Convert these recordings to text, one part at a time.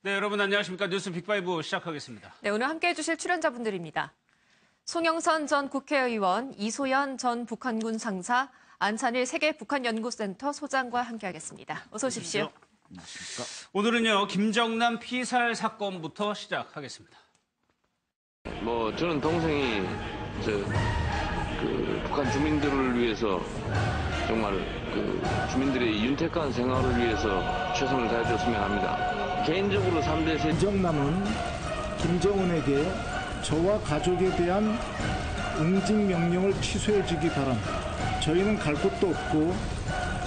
네, 여러분 안녕하십니까. 뉴스 빅5 시작하겠습니다. 네, 오늘 함께해 주실 출연자분들입니다. 송영선 전 국회의원, 이소연 전 북한군 상사, 안찬일 세계북한연구센터 소장과 함께하겠습니다. 어서 오십시오. 안녕하십니까. 오늘은요, 김정남 피살 사건부터 시작하겠습니다. 저는 동생이 북한 주민들을 위해서 정말 주민들의 윤택한 생활을 위해서 최선을 다해줬으면 합니다. 개인적으로 3대 세 김정남은 김정은에게 저와 가족에 대한 응징 명령을 취소해 주기 바랍니다. 저희는 갈 곳도 없고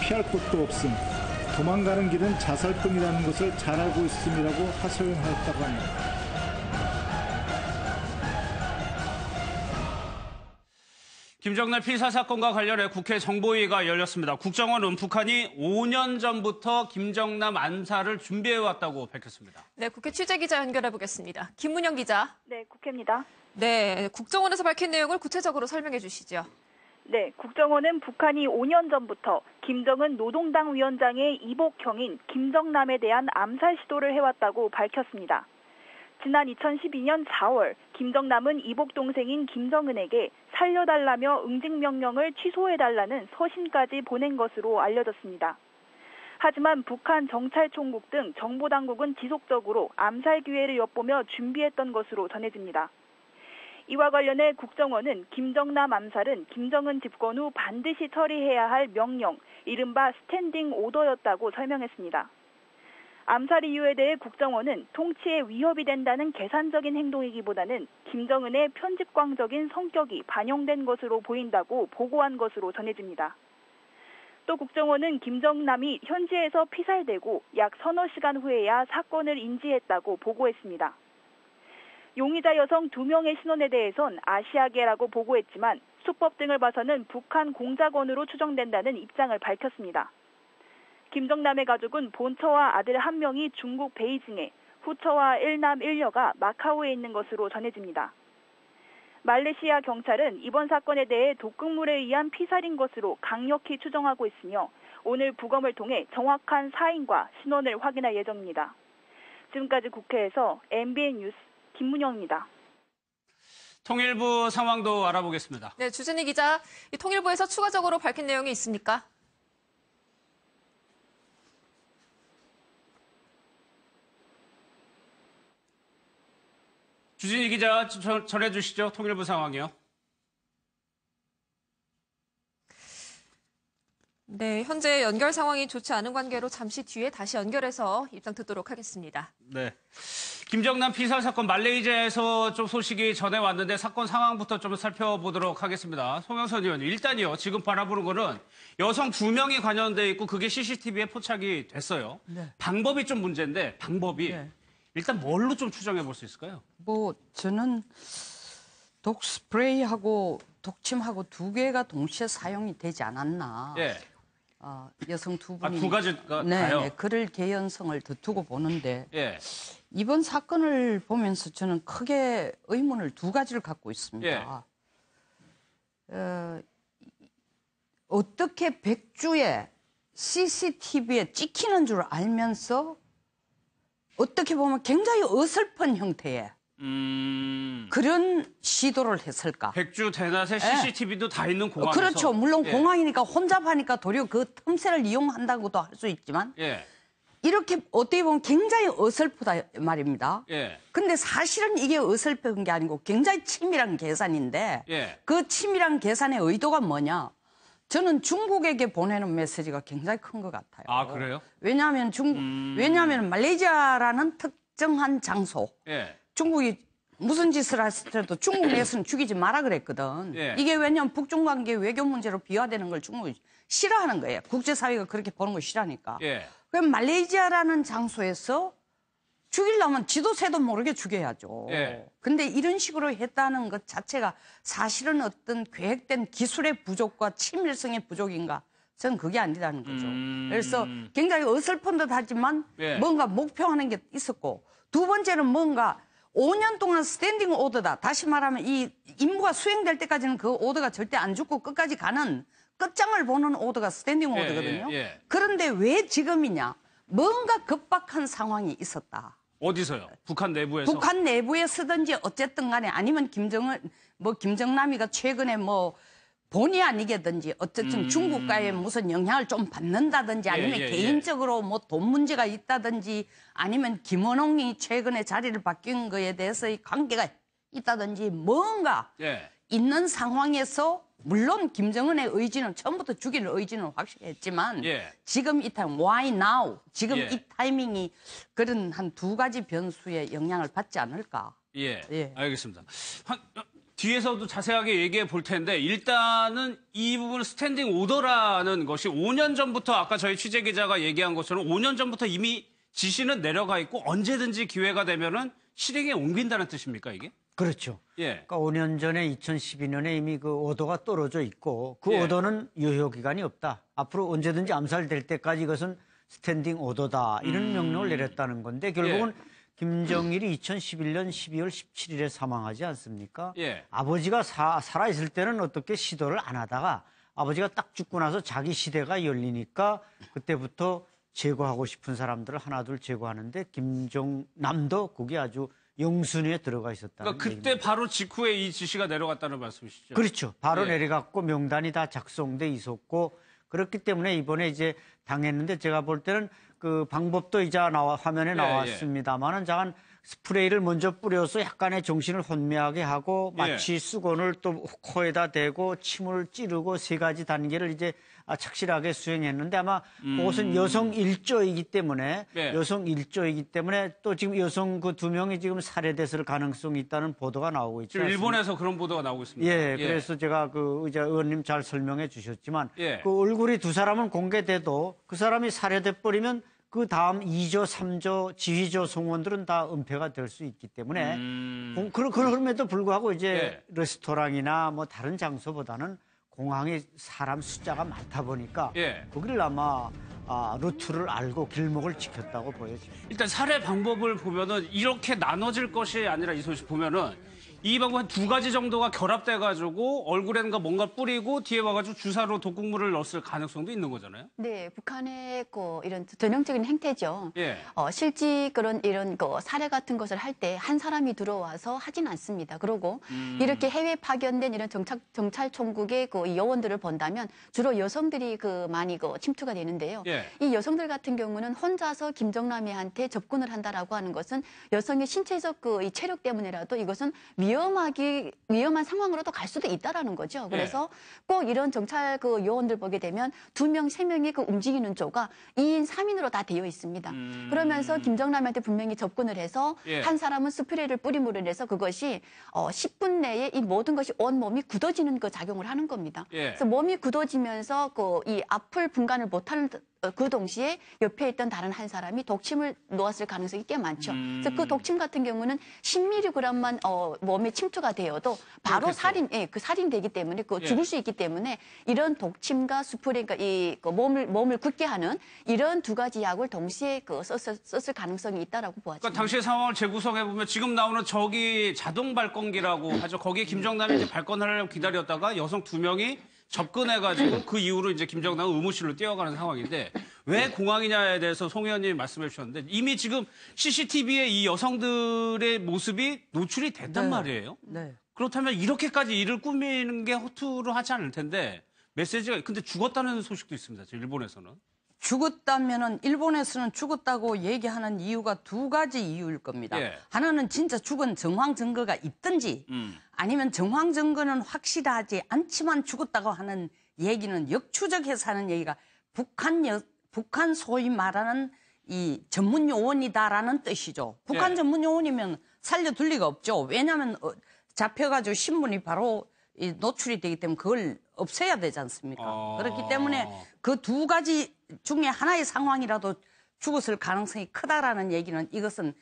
피할 곳도 없음. 도망가는 길은 자살뿐이라는 것을 잘 알고 있음이라고 하소연하였다고 합니다. 김정남 피살 사건과 관련해 국회 정보위가 열렸습니다. 국정원은 북한이 5년 전부터 김정남 암살을 준비해왔다고 밝혔습니다. 네, 국회 취재기자 연결해 보겠습니다. 김문영 기자. 네, 국회입니다. 네, 국정원에서 밝힌 내용을 구체적으로 설명해 주시죠. 네, 국정원은 북한이 5년 전부터 김정은 노동당 위원장의 이복형인 김정남에 대한 암살 시도를 해왔다고 밝혔습니다. 지난 2012년 4월 김정남은 이복 동생인 김정은에게 살려달라며 응징명령을 취소해달라는 서신까지 보낸 것으로 알려졌습니다. 하지만 북한 정찰총국 등 정보당국은 지속적으로 암살 기회를 엿보며 준비했던 것으로 전해집니다. 이와 관련해 국정원은 김정남 암살은 김정은 집권 후 반드시 처리해야 할 명령, 이른바 스탠딩 오더였다고 설명했습니다. 암살 이유에 대해 국정원은 통치에 위협이 된다는 계산적인 행동이기보다는 김정은의 편집광적인 성격이 반영된 것으로 보인다고 보고한 것으로 전해집니다. 또 국정원은 김정남이 현지에서 피살되고 약 서너 시간 후에야 사건을 인지했다고 보고했습니다. 용의자 여성 2명의 신원에 대해선 아시아계라고 보고했지만 수법 등을 봐서는 북한 공작원으로 추정된다는 입장을 밝혔습니다. 김정남의 가족은 본처와 아들 1명이 중국 베이징에, 후처와 1남 1녀가 마카오에 있는 것으로 전해집니다. 말레이시아 경찰은 이번 사건에 대해 독극물에 의한 피살인 것으로 강력히 추정하고 있으며 오늘 부검을 통해 정확한 사인과 신원을 확인할 예정입니다. 지금까지 국회에서 MBN 뉴스 김문영입니다. 통일부 상황도 알아보겠습니다. 네, 주진희 기자, 이 통일부에서 추가적으로 밝힌 내용이 있습니까? 주진희 기자 전해주시죠. 통일부 상황이요. 네, 현재 연결 상황이 좋지 않은 관계로 잠시 뒤에 다시 연결해서 입장 듣도록 하겠습니다. 네. 김정남 피살 사건 말레이시아에서 좀 소식이 전해왔는데 사건 상황부터 좀 살펴보도록 하겠습니다. 송영선 의원님, 일단요, 지금 바라보는 거는 여성 2명이 관련돼 있고 그게 CCTV에 포착이 됐어요. 네. 방법이 좀 문제인데 방법이 네. 일단 뭘로 좀 추정해 볼 수 있을까요? 저는 독 스프레이하고 독침하고 2개가 동시에 사용이 되지 않았나. 예. 여성 2분이. 2가지가 네, 다요? 네, 그럴 개연성을 더 두고 보는데 예. 이번 사건을 보면서 저는 크게 의문을 2가지를 갖고 있습니다. 어떻게 백주에 CCTV에 찍히는 줄 알면서 어떻게 보면 굉장히 어설픈 형태의 그런 시도를 했을까? 백주 대낮에 CCTV도 다 있는 공항에서. 그렇죠. 물론 예. 공항이니까 혼잡하니까 도리어 그 틈새를 이용한다고도 할 수 있지만 예. 이렇게 어떻게 보면 굉장히 어설프다 말입니다. 예. 근데 사실은 이게 어설픈 게 아니고 굉장히 치밀한 계산인데 예. 그 치밀한 계산의 의도가 뭐냐? 저는 중국에게 보내는 메시지가 굉장히 큰 것 같아요. 아, 그래요? 왜냐하면 왜냐하면 말레이시아라는 특정한 장소. 예. 중국이 무슨 짓을 했을 때도 중국 내에서는 죽이지 마라 그랬거든. 예. 이게 왜냐하면 북중 관계 외교 문제로 비화되는 걸 중국이 싫어하는 거예요. 국제사회가 그렇게 보는 걸 싫어하니까. 예. 그럼 말레이시아라는 장소에서 죽이려면 지도 새도 모르게 죽여야죠. 예. 근데 이런 식으로 했다는 것 자체가 사실은 어떤 계획된 기술의 부족과 친밀성의 부족인가? 저는 그게 아니라는 거죠. 그래서 굉장히 어설픈 듯 하지만 예. 뭔가 목표하는 게 있었고 두 번째는 뭔가 5년 동안 스탠딩 오더다. 다시 말하면 이 임무가 수행될 때까지는 그 오더가 절대 안 죽고 끝까지 가는 끝장을 보는 오더가 스탠딩 오더거든요. 예. 그런데 왜 지금이냐? 뭔가 급박한 상황이 있었다. 어디서요? 북한 내부에서? 북한 내부에 쓰든지 어쨌든 간에 아니면 김정남이가 최근에 뭐 본의 아니게든지 어쨌든 중국과의 무슨 영향을 좀 받는다든지 아니면 개인적으로 뭐 돈 문제가 있다든지 아니면 김원홍이 최근에 자리를 바뀐 거에 대해서의 관계가 있다든지 뭔가 있는 상황에서 물론 김정은의 의지는 처음부터 죽일 의지는 확실했지만 지금 이 타임 why now 지금 이 타이밍이 그런 한 두 가지 변수의 영향을 받지 않을까. 알겠습니다. 뒤에서도 자세하게 얘기해 볼 텐데 일단은 이 부분은 스탠딩 오더라는 것이 5년 전부터 아까 저희 취재 기자가 얘기한 것처럼 5년 전부터 이미 지시는 내려가 있고 언제든지 기회가 되면은 실행에 옮긴다는 뜻입니까 이게? 그렇죠. 그러니까 5년 전에 2012년에 이미 그 오더가 떨어져 있고 그 오더는 유효 기간이 없다. 앞으로 언제든지 암살될 때까지 이것은 스탠딩 오더다. 이런 명령을 내렸다는 건데 결국은 김정일이 2011년 12월 17일에 사망하지 않습니까? 아버지가 살아있을 때는 어떻게 시도를 안 하다가 아버지가 딱 죽고 나서 자기 시대가 열리니까 그때부터 제거하고 싶은 사람들을 하나둘 제거하는데 김정남도 거기 아주 영순위에 들어가 있었다는 그러니까 그때 얘기입니다. 바로 직후에 이 지시가 내려갔다는 말씀이시죠? 그렇죠. 바로 내려갔고 명단이 다 작성돼 있었고 그렇기 때문에 이번에 이제 당했는데 제가 볼 때는 그 방법도 이제 화면에 나왔습니다만은 잠깐 스프레이를 먼저 뿌려서 약간의 정신을 혼미하게 하고 마치 수건을 또 코에다 대고 침을 찌르고 세 가지 단계를 이제 착실하게 수행했는데 아마 그것은 여성 일조이기 때문에 또 지금 여성 그 2명이 지금 살해됐을 가능성이 있다는 보도가 나오고 있죠. 지금 일본에서 그런 보도가 나오고 있습니다. 그래서 제가 그 의자 의원님 잘 설명해 주셨지만 그 얼굴이 두 사람은 공개돼도 그 사람이 살해돼 버리면 그 다음 2조, 3조, 지휘조 성원들은 다 은폐가 될 수 있기 때문에 그럼에도 불구하고 이제 레스토랑이나 뭐 다른 장소보다는 공항에 사람 숫자가 많다 보니까 거기를 아마 루트를 알고 길목을 지켰다고 보여집니다. 일단 살해 방법을 보면은 이렇게 나눠질 것이 아니라 이 소식 보면은 이 방법 한 2가지 정도가 결합돼가지고 얼굴에는 뭔가 뿌리고 뒤에 와가지고 주사로 독극물을 넣었을 가능성도 있는 거잖아요. 네, 북한의 이런 전형적인 행태죠. 실제 이런 살해 같은 것을 할 때 한 사람이 들어와서 하진 않습니다. 그리고 이렇게 해외 파견된 이런 정찰 총국의 이 요원들을 본다면 주로 여성들이 많이 침투가 되는데요. 이 여성들 같은 경우는 혼자서 김정남이한테 접근을 한다라고 하는 것은 여성의 신체적 이 체력 때문에라도 이것은 위험한 상황으로도 갈 수도 있다라는 거죠. 그래서 꼭 이런 정찰 요원들 보게 되면 2명, 3명이 움직이는 조가 2인, 3인으로 다 되어 있습니다. 그러면서 김정남한테 분명히 접근을 해서 한 사람은 스프레이를 뿌림으로 인해서 그것이 10분 내에 이 모든 것이 온 몸이 굳어지는 그 작용을 하는 겁니다. 그래서 몸이 굳어지면서 이 앞을 분간을 못하는 그 동시에 옆에 있던 다른 한 사람이 독침을 놓았을 가능성이 꽤 많죠. 그래서 그 독침 같은 경우는 10mg만 몸에 침투가 되어도 바로 살인되기 때문에 죽을 수 있기 때문에 이런 독침과 스프레이, 그러니까 몸을 굳게 하는 이런 2가지 약을 동시에 썼을 가능성이 있다라고 보아집니다. 그러니까 당시의 상황을 재구성해 보면 지금 나오는 저기 자동 발권기라고 하죠. 거기에 김정남이 이제 발권하려고 기다렸다가 여성 2명이 접근해가지고 그 이후로 이제 김정남은 의무실로 뛰어가는 상황인데 왜 공항이냐에 대해서 송 의원님이 말씀해 주셨는데 이미 지금 CCTV에 이 여성들의 모습이 노출이 됐단 말이에요. 그렇다면 이렇게까지 일을 꾸미는 게 허투루 하지 않을 텐데 메시지가 근데 죽었다는 소식도 있습니다. 일본에서는. 죽었다면은 일본에서는 죽었다고 얘기하는 이유가 2가지 이유일 겁니다. 하나는 진짜 죽은 정황 증거가 있든지 아니면 정황 증거는 확실하지 않지만 죽었다고 하는 얘기는 역추적해서 하는 얘기가 북한 소위 말하는 이 전문 요원이다라는 뜻이죠. 북한 전문 요원이면 살려둘 리가 없죠. 왜냐하면 잡혀가지고 신문이 바로 노출이 되기 때문에 그걸 없애야 되지 않습니까? 그렇기 때문에 그 2가지 중에 하나의 상황이라도 죽었을 가능성이 크다라는 얘기는 이것은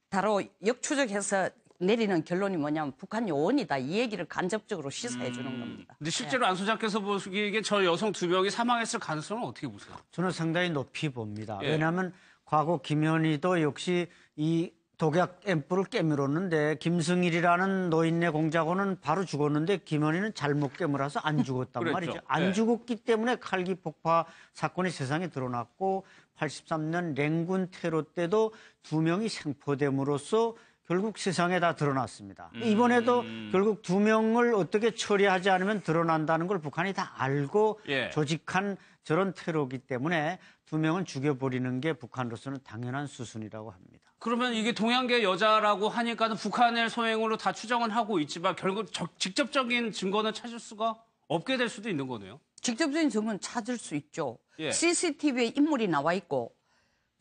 바로 역추적해서 내리는 결론이 뭐냐면 북한 요원이다. 이 얘기를 간접적으로 시사해 주는 겁니다. 근데 실제로 안 소장께서 보시기에 저 여성 2명이 사망했을 가능성은 어떻게 보세요? 저는 상당히 높이 봅니다. 왜냐하면 과거 김현희도 역시 이 독약 앰플을 깨물었는데 김승일이라는 노인네 공작원은 바로 죽었는데 김현희는 잘못 깨물어서 안 죽었단 말이죠. 안 죽었기 때문에 칼기 폭파 사건이 세상에 드러났고 83년 랭군 테러 때도 2명이 생포됨으로써 결국 세상에 다 드러났습니다. 이번에도 결국 2명을 어떻게 처리하지 않으면 드러난다는 걸 북한이 다 알고 예. 조직한 저런 테러이기 때문에 2명은 죽여버리는 게 북한으로서는 당연한 수순이라고 합니다. 그러면 이게 동양계 여자라고 하니까는 북한의 소행으로 다 추정은 하고 있지만 결국 직접적인 증거는 찾을 수가 없게 될 수도 있는 거네요. 직접적인 증거는 찾을 수 있죠. 예. CCTV에 인물이 나와 있고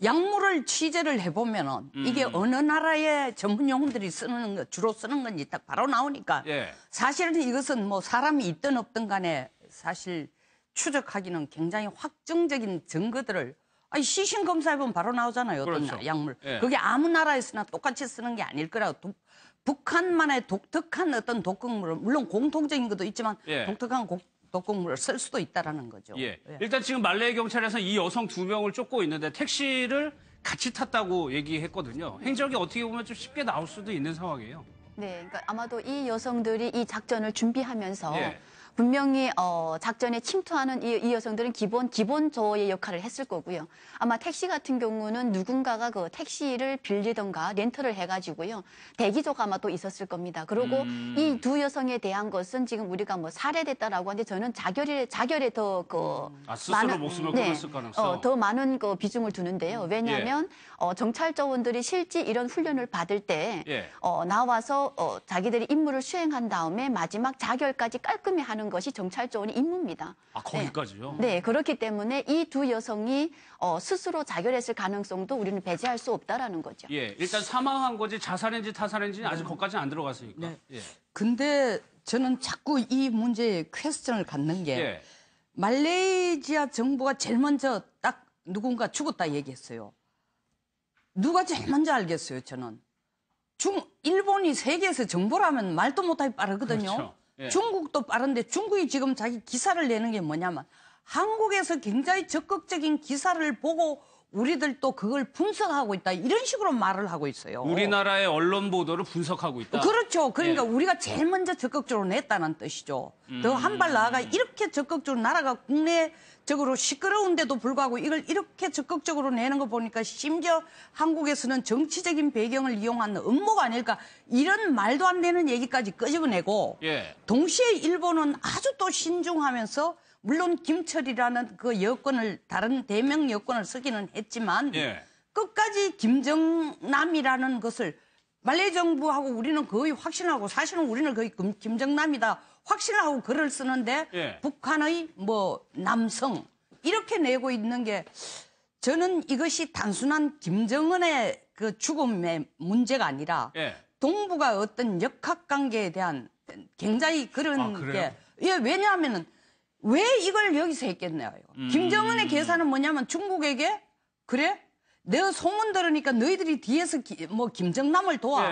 약물을 취재를 해보면은 이게 어느 나라의 전문 용어들이 주로 쓰는 건지 딱 바로 나오니까 예. 사실은 이것은 뭐 사람이 있든 없든 간에 사실 추적하기는 굉장히 확정적인 증거들을 시신 검사해보면 바로 나오잖아요. 어떤 그렇죠. 약물. 예. 그게 아무 나라에서나 똑같이 쓰는 게 아닐 거라고. 북한만의 독특한 어떤 독극물을 물론 공통적인 것도 있지만 예. 독특한 독극물을 쓸 수도 있다라는 거죠. 예. 예. 일단 지금 말레이 경찰에서 이 여성 2명을 쫓고 있는데 택시를 같이 탔다고 얘기했거든요. 행적이 어떻게 보면 좀 쉽게 나올 수도 있는 상황이에요. 네, 그러니까 아마도 이 여성들이 이 작전을 준비하면서 예. 분명히 작전에 침투하는 이 여성들은 기본 조의 역할을 했을 거고요. 아마 택시 같은 경우는 누군가가 그 택시를 빌리던가 렌터를 해가지고요. 대기조가 아마 또 있었을 겁니다. 그리고 이 2 여성에 대한 것은 지금 우리가 뭐 살해됐다라고 하는데 저는 자결에 더 스스로 목숨을 끊었을 가능성. 더 많은 그 비중을 두는데요. 왜냐하면 정찰조원들이 실제 이런 훈련을 받을 때 예. 나와서 자기들이 임무를 수행한 다음에 마지막 자결까지 깔끔히 하는 것이 정찰조원의 임무입니다. 아, 거기까지요? 네, 그렇기 때문에 이 2 여성이 스스로 자결했을 가능성도 우리는 배제할 수 없다라는 거죠. 예, 일단 사망한 거지 자살인지 타살인지는 아직 거기까지는 안 들어갔으니까. 네. 예. 근데 저는 자꾸 이 문제에 퀘스천을 갖는 게 예. 말레이시아 정부가 제일 먼저 딱 누군가 죽었다 얘기했어요. 누가 제일 먼저 알겠어요, 저는. 일본이 세계에서 정보라면 말도 못하게 빠르거든요. 그렇죠. 예. 중국도 빠른데 중국이 지금 자기 기사를 내는 게 뭐냐면 한국에서 굉장히 적극적인 기사를 보고 우리들도 그걸 분석하고 있다. 이런 식으로 말을 하고 있어요. 우리나라의 언론 보도를 분석하고 있다. 그렇죠. 그러니까 예. 우리가 제일 먼저 적극적으로 냈다는 뜻이죠. 더 한 발 나아가 이렇게 적극적으로 나라가 국내적으로 시끄러운데도 불구하고 이걸 이렇게 적극적으로 내는 거 보니까 심지어 한국에서는 정치적인 배경을 이용한 음모가 아닐까 이런 말도 안 되는 얘기까지 끄집어내고 예. 동시에 일본은 아주 또 신중하면서 물론 김철이라는 그 여권을 다른 대명 여권을 쓰기는 했지만 예. 끝까지 김정남이라는 것을 말레이 정부하고 우리는 거의 확신하고 사실은 우리는 거의 김정남이다 확신하고 글을 쓰는데 예. 북한의 뭐 남성 이렇게 내고 있는 게 저는 이것이 단순한 김정은의 그 죽음의 문제가 아니라 예. 동북아 어떤 역학관계에 대한 굉장히 그런 그래요? 게 왜냐하면은 왜 이걸 여기서 했겠나요? 김정은의 계산은 뭐냐면 중국에게 그래? 내가 소문 들으니까 너희들이 뒤에서 뭐 김정남을 도와.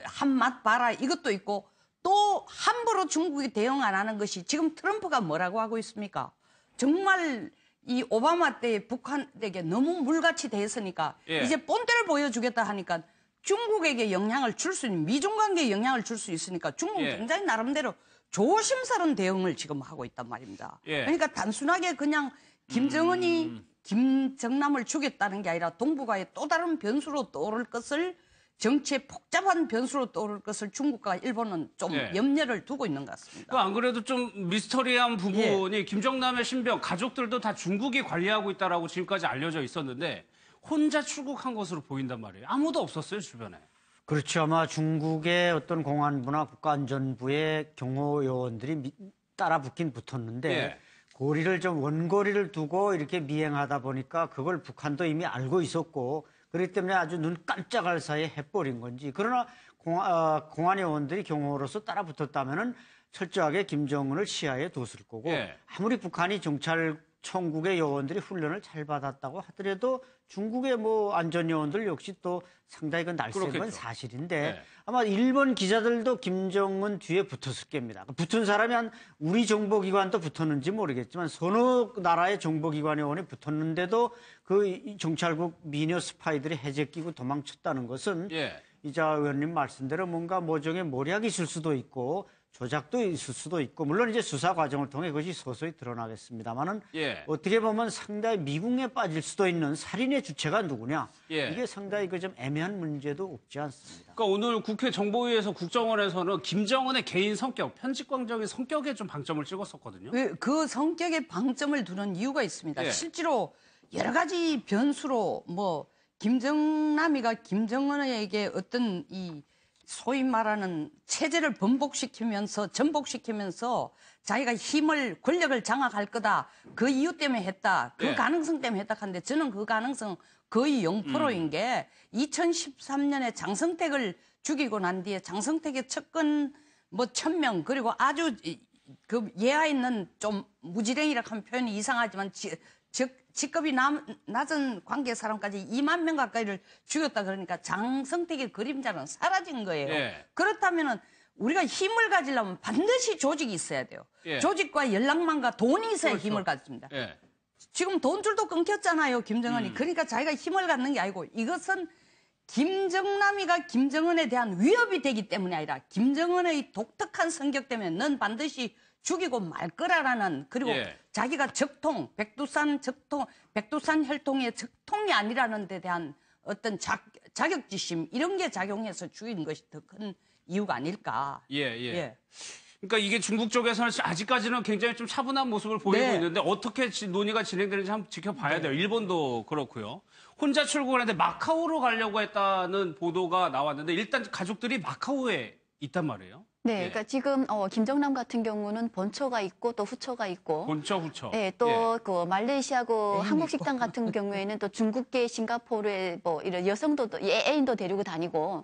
한 맛 봐라. 이것도 있고 또 함부로 중국이 대응 안 하는 것이 지금 트럼프가 뭐라고 하고 있습니까? 정말 이 오바마 때 북한에게 너무 물같이 대했으니까 이제 본때를 보여주겠다 하니까 중국에게 영향을 줄 수 있는 미중 관계에 영향을 줄 수 있으니까 중국은 굉장히 나름대로 조심스러운 대응을 지금 하고 있단 말입니다. 그러니까 단순하게 그냥 김정은이 김정남을 죽였다는 게 아니라 동북아의 또 다른 변수로 떠오를 것을 정치의 복잡한 변수로 떠오를 것을 중국과 일본은 좀 염려를 두고 있는 것 같습니다. 안 그래도 좀 미스터리한 부분이 김정남의 신병 가족들도 다 중국이 관리하고 있다라고 지금까지 알려져 있었는데 혼자 출국한 것으로 보인단 말이에요. 아무도 없었어요, 주변에. 그렇죠. 아마 중국의 어떤 공안부나 국가안전부의 경호 요원들이 따라 붙긴 붙었는데 고리를 좀 원고리를 두고 이렇게 미행하다 보니까 그걸 북한도 이미 알고 있었고 그렇기 때문에 아주 눈 깜짝할 사이에 해버린 건지. 그러나 공안 요원들이 경호로서 따라 붙었다면은 철저하게 김정은을 시야에 뒀을 거고 아무리 북한이 정찰청국의 요원들이 훈련을 잘 받았다고 하더라도 중국의 뭐 안전 요원들 역시 또 상당히 그 날쌘 건 사실인데 아마 일본 기자들도 김정은 뒤에 붙었을 겁니다. 붙은 사람이 한 우리 정보기관도 붙었는지 모르겠지만 서너 나라의 정보기관 요원이 붙었는데도 그 정찰국 미녀 스파이들이 해제끼고 도망쳤다는 것은 이자 의원님 말씀대로 뭔가 모종의 모략이 있을 수도 있고 조작도 있을 수도 있고 물론 이제 수사 과정을 통해 그것이 서서히 드러나겠습니다만은 예. 어떻게 보면 상당히 미궁에 빠질 수도 있는 살인의 주체가 누구냐 예. 이게 상당히 그 좀 애매한 문제도 없지 않습니다. 그러니까 오늘 국회 정보위에서 국정원에서는 김정은의 개인 성격, 편집광적인 성격에 좀 방점을 찍었었거든요. 그 성격에 방점을 두는 이유가 있습니다. 예. 실제로 여러 가지 변수로 뭐 김정남이가 김정은에게 어떤 이 소위 말하는 체제를 전복시키면서 자기가 힘을 권력을 장악할 거다. 그 이유 때문에 했다. 그 예. 가능성 때문에 했다 하는데 저는 그 가능성 거의 0%인 게 2013년에 장성택을 죽이고 난 뒤에 장성택의 측근 뭐 1000명 그리고 아주 그 예하 있는 좀 무지랭이라 하면 표현이 이상하지만 직급이 낮은 관계 사람까지 2만 명 가까이를 죽였다 그러니까 장성택의 그림자는 사라진 거예요. 예. 그렇다면은 우리가 힘을 가지려면 반드시 조직이 있어야 돼요. 예. 조직과 연락망과 돈이 있어야 그렇죠. 힘을 갖습니다. 예. 지금 돈줄도 끊겼잖아요, 김정은이. 그러니까 자기가 힘을 갖는 게 아니고 이것은 김정남이가 김정은에 대한 위협이 되기 때문이 아니라 김정은의 독특한 성격 때문에 넌 반드시 죽이고 말 거라라는 그리고 예. 자기가 적통, 백두산 혈통의 적통이 아니라는 데 대한 어떤 자격지심 이런 게 작용해서 죽인 것이 더 큰 이유가 아닐까. 예. 그러니까 이게 중국 쪽에서는 아직까지는 굉장히 좀 차분한 모습을 보이고 네. 있는데 어떻게 논의가 진행되는지 한번 지켜봐야 돼요. 일본도 그렇고요. 혼자 출국을 했는데 마카오로 가려고 했다는 보도가 나왔는데 일단 가족들이 마카오에 있단 말이에요. 네, 예. 그러니까 지금 김정남 같은 경우는 본처가 있고 또 후처가 있고, 본처 후처. 네, 또 그 말레이시아 그 한국 식당 같은 경우에는 또 중국계 싱가포르에 뭐 이런 여성도 애인도 데리고 다니고,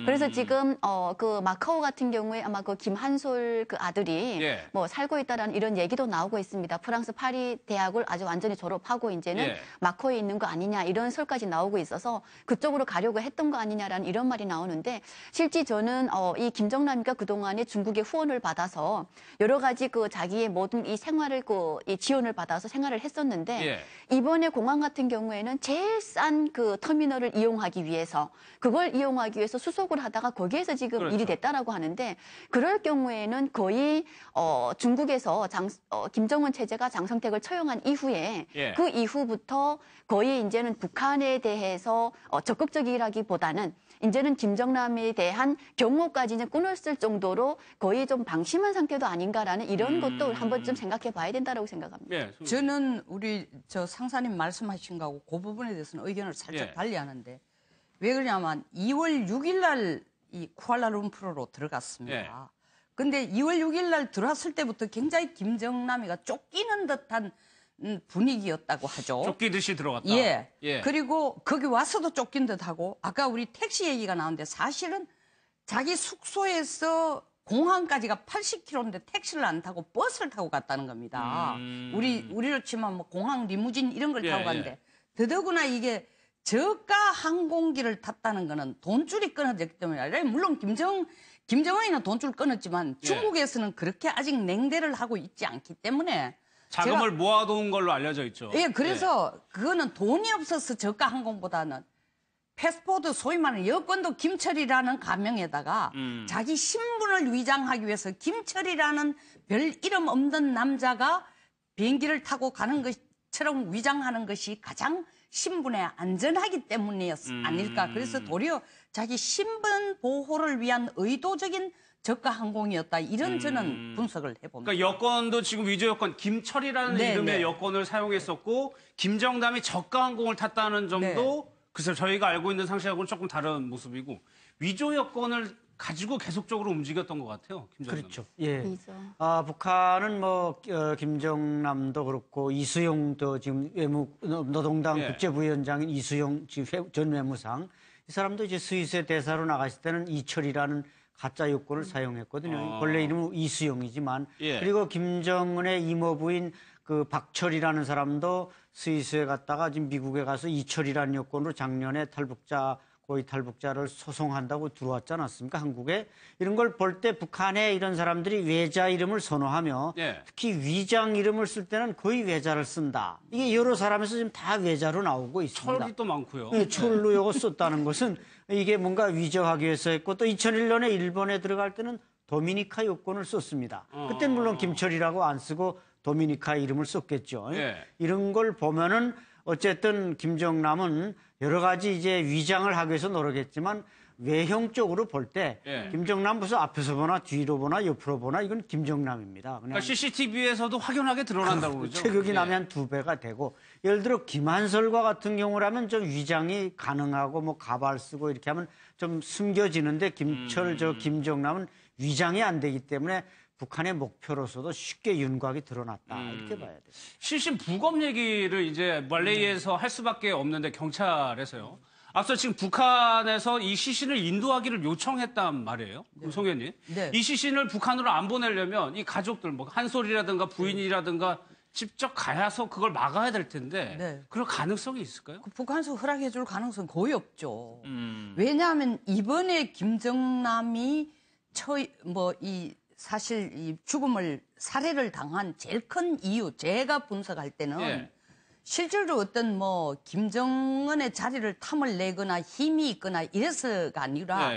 그래서 지금 그 마카오 같은 경우에 아마 그 김한솔 그 아들이 예. 뭐 살고 있다라는 이런 얘기도 나오고 있습니다. 프랑스 파리 대학을 아주 완전히 졸업하고 이제는 예. 마카오에 있는 거 아니냐 이런 설까지 나오고 있어서 그쪽으로 가려고 했던 거 아니냐라는 이런 말이 나오는데 실제 저는 이 김정남이가 그동안에 중국의 후원을 받아서 여러 가지 그 자기의 모든 이 생활을 이 지원을 받아서 생활을 했었는데 예. 이번에 공항 같은 경우에는 제일 싼 그 터미널을 이용하기 위해서 그걸 이용하기 위해서 수속을 하다가 거기에서 지금 그렇죠. 일이 됐다라고 하는데 그럴 경우에는 거의 중국에서 김정은 체제가 장성택을 처형한 이후에 예. 그 이후부터 거의 이제는 북한에 대해서 적극적이라기보다는 이제는 김정남에 대한 경호까지는 끊었을 정도로 거의 좀 방심한 상태도 아닌가라는 이런 것도 한번 좀 생각해 봐야 된다고 생각합니다. 예. 저는 우리 상사님 말씀하신 거하고 그 부분에 대해서는 의견을 살짝 예. 달리하는데 왜 그러냐면 2월 6일 날 이 쿠알라룸푸르로 들어갔습니다. 예. 근데 2월 6일 날 들어왔을 때부터 굉장히 김정남이가 쫓기는 듯한 분위기였다고 하죠. 쫓기듯이 들어갔다. 예. 예. 그리고 거기 와서도 쫓긴 듯하고 아까 우리 택시 얘기가 나왔는데 사실은 자기 숙소에서 공항까지가 80km인데 택시를 안 타고 버스를 타고 갔다는 겁니다. 우리로 치면 뭐 공항 리무진 이런 걸 타고 예, 갔는데 예. 더더구나 이게 저가 항공기를 탔다는 거는 돈줄이 끊어졌기 때문에 아니라 물론 김정은이는 돈줄 끊었지만 예. 중국에서는 그렇게 아직 냉대를 하고 있지 않기 때문에 자금을 모아놓은 걸로 알려져 있죠. 예, 그래서 그거는 돈이 없어서 저가 항공보다는 패스포드 소위 말하는 여권도 김철이라는 가명에다가 자기 신분을 위장하기 위해서 김철이라는 별 이름 없는 남자가 비행기를 타고 가는 것처럼 위장하는 것이 가장 신분에 안전하기 때문이었 아닐까. 그래서 도리어 자기 신분 보호를 위한 의도적인 저가 항공이었다. 이런 저는 분석을 해봅니다. 그러니까 여권도 지금 위조 여권 김철이라는 네, 이름의 네. 여권을 사용했었고 김정남이 저가 항공을 탔다는 점도 네. 글쎄요 저희가 알고 있는 상식하고는 조금 다른 모습이고 위조 여권을 가지고 계속적으로 움직였던 것 같아요. 김정남. 그렇죠. 예. 그래서. 북한은 뭐 김정남도 그렇고 이수용도 지금 노동당 예. 국제부위원장인 이수용 지금 전 외무상 이 사람도 이제 스위스의 대사로 나갔을 때는 이철이라는 가짜 여권을 사용했거든요. 본래 이름은 이수용이지만 예. 그리고 김정은의 이모부인 그 박철이라는 사람도 스위스에 갔다가 지금 미국에 가서 이철이라는 여권으로 작년에 고위 탈북자를 소송한다고 들어왔지 않았습니까? 한국에. 이런 걸 볼 때 북한에 이런 사람들이 외자 이름을 선호하며 예. 특히 위장 이름을 쓸 때는 거의 외자를 쓴다. 이게 여러 사람에서 지금 다 외자로 나오고 있습니다. 철이 또 많고요. 예, 철로 요거 썼다는 것은 이게 뭔가 위조하기 위해서 했고 또 2001년에 일본에 들어갈 때는 도미니카 여권을 썼습니다. 그때 물론 김철이라고 안 쓰고 도미니카 이름을 썼겠죠. 예. 이런 걸 보면은 어쨌든 김정남은 여러 가지 이제 위장을 하기 위해서 노력했지만 외형적으로 볼 때 예. 김정남 무슨 앞에서 보나 뒤로 보나 옆으로 보나 이건 김정남입니다. 그냥 그러니까 CCTV에서도 확연하게 드러난다고 그러죠. 체격이 예. 나면 2배가 되고 예를 들어 김한설과 같은 경우라면 좀 위장이 가능하고 뭐 가발 쓰고 이렇게 하면 좀 숨겨지는데 김철 저 김정남은 위장이 안 되기 때문에 북한의 목표로서도 쉽게 윤곽이 드러났다 이렇게 봐야 돼요. 실신 부검 얘기를 이제 말레이에서 할 수밖에 없는데 경찰에서요. 앞서 지금 북한에서 이 시신을 인도하기를 요청했단 말이에요. 송 의원님. 네. 이 시신을 북한으로 안 보내려면 이 가족들 뭐 한솔이라든가 부인이라든가 직접 가야서 그걸 막아야 될 텐데 네. 그럴 가능성이 있을까요? 북한에서 허락해 줄 가능성은 거의 없죠. 왜냐하면 이번에 김정남이 사실 이 죽음을 살해를 당한 제일 큰 이유 제가 분석할 때는 예. 실질적으로 어떤 뭐 김정은의 자리를 탐을 내거나 힘이 있거나 이래서가 아니라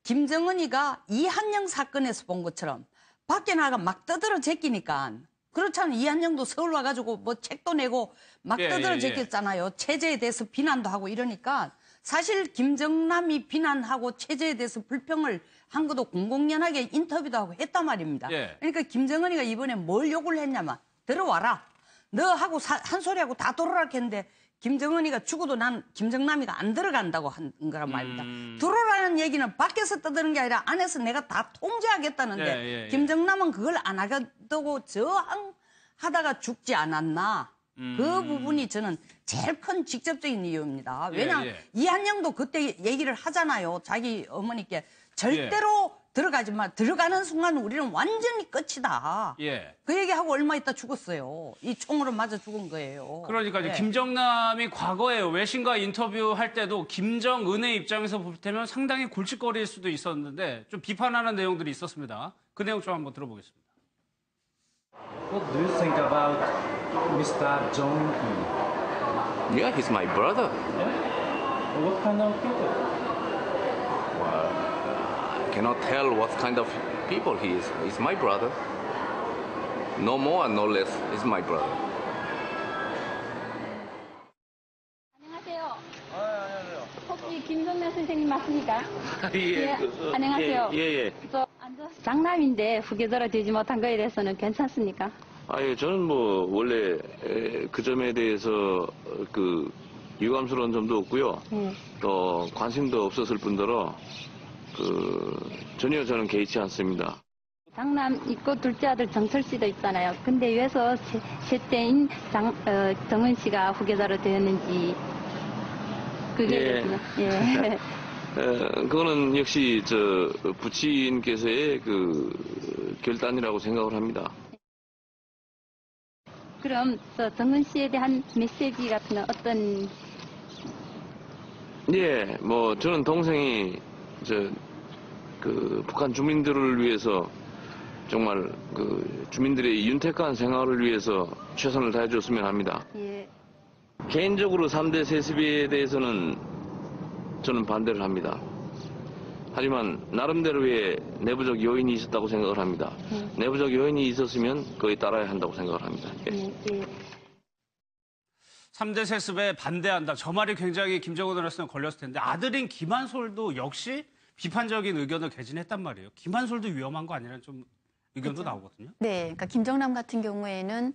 김정은이가 이한영 사건에서 본 것처럼 밖에 나가 막 떠들어 제끼니까 그렇잖아요. 이한영도 서울 와가지고 뭐 책도 내고 막 떠들어 제꼈잖아요. 체제에 대해서 비난도 하고 이러니까 사실 김정남이 비난하고 체제에 대해서 불평을 한 것도 공공연하게 인터뷰도 하고 했단 말입니다. 그러니까 김정은이가 이번에 뭘 요구를 했냐면 들어와라. 너하고 한 소리하고 다 돌아라 했는데 김정은이가 죽어도 난 김정남이가 안 들어간다고 한 거란 말입니다. 들어오라는 얘기는 밖에서 떠드는 게 아니라 안에서 내가 다 통제하겠다는데 김정남은 그걸 안 하겠다고 저항하다가 죽지 않았나. 그 부분이 저는 제일 큰 직접적인 이유입니다. 왜냐하면 이한영도 그때 얘기를 하잖아요. 자기 어머니께 절대로 들어가지 마. 들어가는 순간 우리는 완전히 끝이다. 그 얘기하고 얼마 있다 죽었어요. 이 총으로 맞아 죽은 거예요. 그러니까 이제 김정남이 과거에 외신과 인터뷰할 때도 김정은의 입장에서 볼 때면 상당히 골칫거리일 수도 있었는데 좀 비판하는 내용들이 있었습니다. 그 내용 좀 한번 들어보겠습니다. What do you think about Mr. Jong Un? Yeah, he's my brother. Yeah? What kind of people? Well, I cannot tell what kind of people he is. He's my brother. No more, no less. He's my brother. 안녕하세요. 안녕하세요. 혹시 김정남 선생님 맞습니까? 예. 안녕하세요. 예. 저 장남인데 후계자로 되지 못한 거에 대해서는 괜찮습니까? 예, 저는 뭐 원래 그 점에 대해서 그 유감스러운 점도 없고요. 또 관심도 없었을 뿐더러 전혀 저는 개의치 않습니다. 장남 있고 둘째 아들 정철 씨도 있잖아요. 근데 왜서 셋째인 정은 씨가 후계자로 되었는지 그게 그거는 역시 부친께서의 그 결단이라고 생각을 합니다. 그럼 정은 씨에 대한 메시지 같은 건 어떤? 뭐 저는 동생이 북한 주민들을 위해서 정말 그 주민들의 윤택한 생활을 위해서 최선을 다해줬으면 합니다. 개인적으로 3대 세습에 대해서는 저는 반대를 합니다. 하지만 나름대로의 내부적 요인이 있었다고 생각을 합니다. 내부적 요인이 있었으면 거의 따라야 한다고 생각을 합니다. 3대 세습에 반대한다. 저 말이 굉장히 김정은으로서는 걸렸을 텐데 아들인 김한솔도 역시 비판적인 의견을 개진했단 말이에요. 김한솔도 위험한 거 아니라는 좀 의견도 나오거든요. 네, 그러니까 김정남 같은 경우에는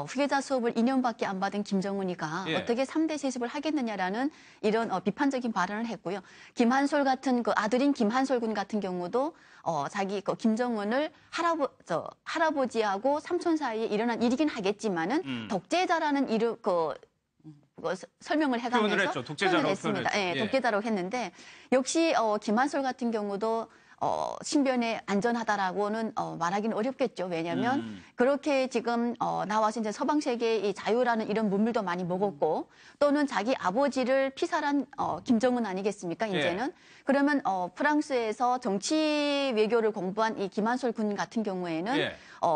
후계자 수업을 2년밖에 안 받은 김정은이가 어떻게 3대 세습을 하겠느냐라는 이런 비판적인 발언을 했고요. 김한솔 같은 그 아들인 김한솔 군 같은 경우도 자기 김정은을 할아버지하고 삼촌 사이에 일어난 일이긴 하겠지만은 독재자라는 이름 설명을 해가면서 했죠. 독재자라고 했습니다. 독재자라고 했는데 역시 김한솔 같은 경우도 신변에 안전하다라고는 말하기는 어렵겠죠. 왜냐하면 그렇게 지금 나와서 이제 서방 세계의 이 자유라는 이런 문물도 많이 먹었고 또는 자기 아버지를 피살한 김정은 아니겠습니까? 이제는 그러면 프랑스에서 정치 외교를 공부한 이 김한솔 군 같은 경우에는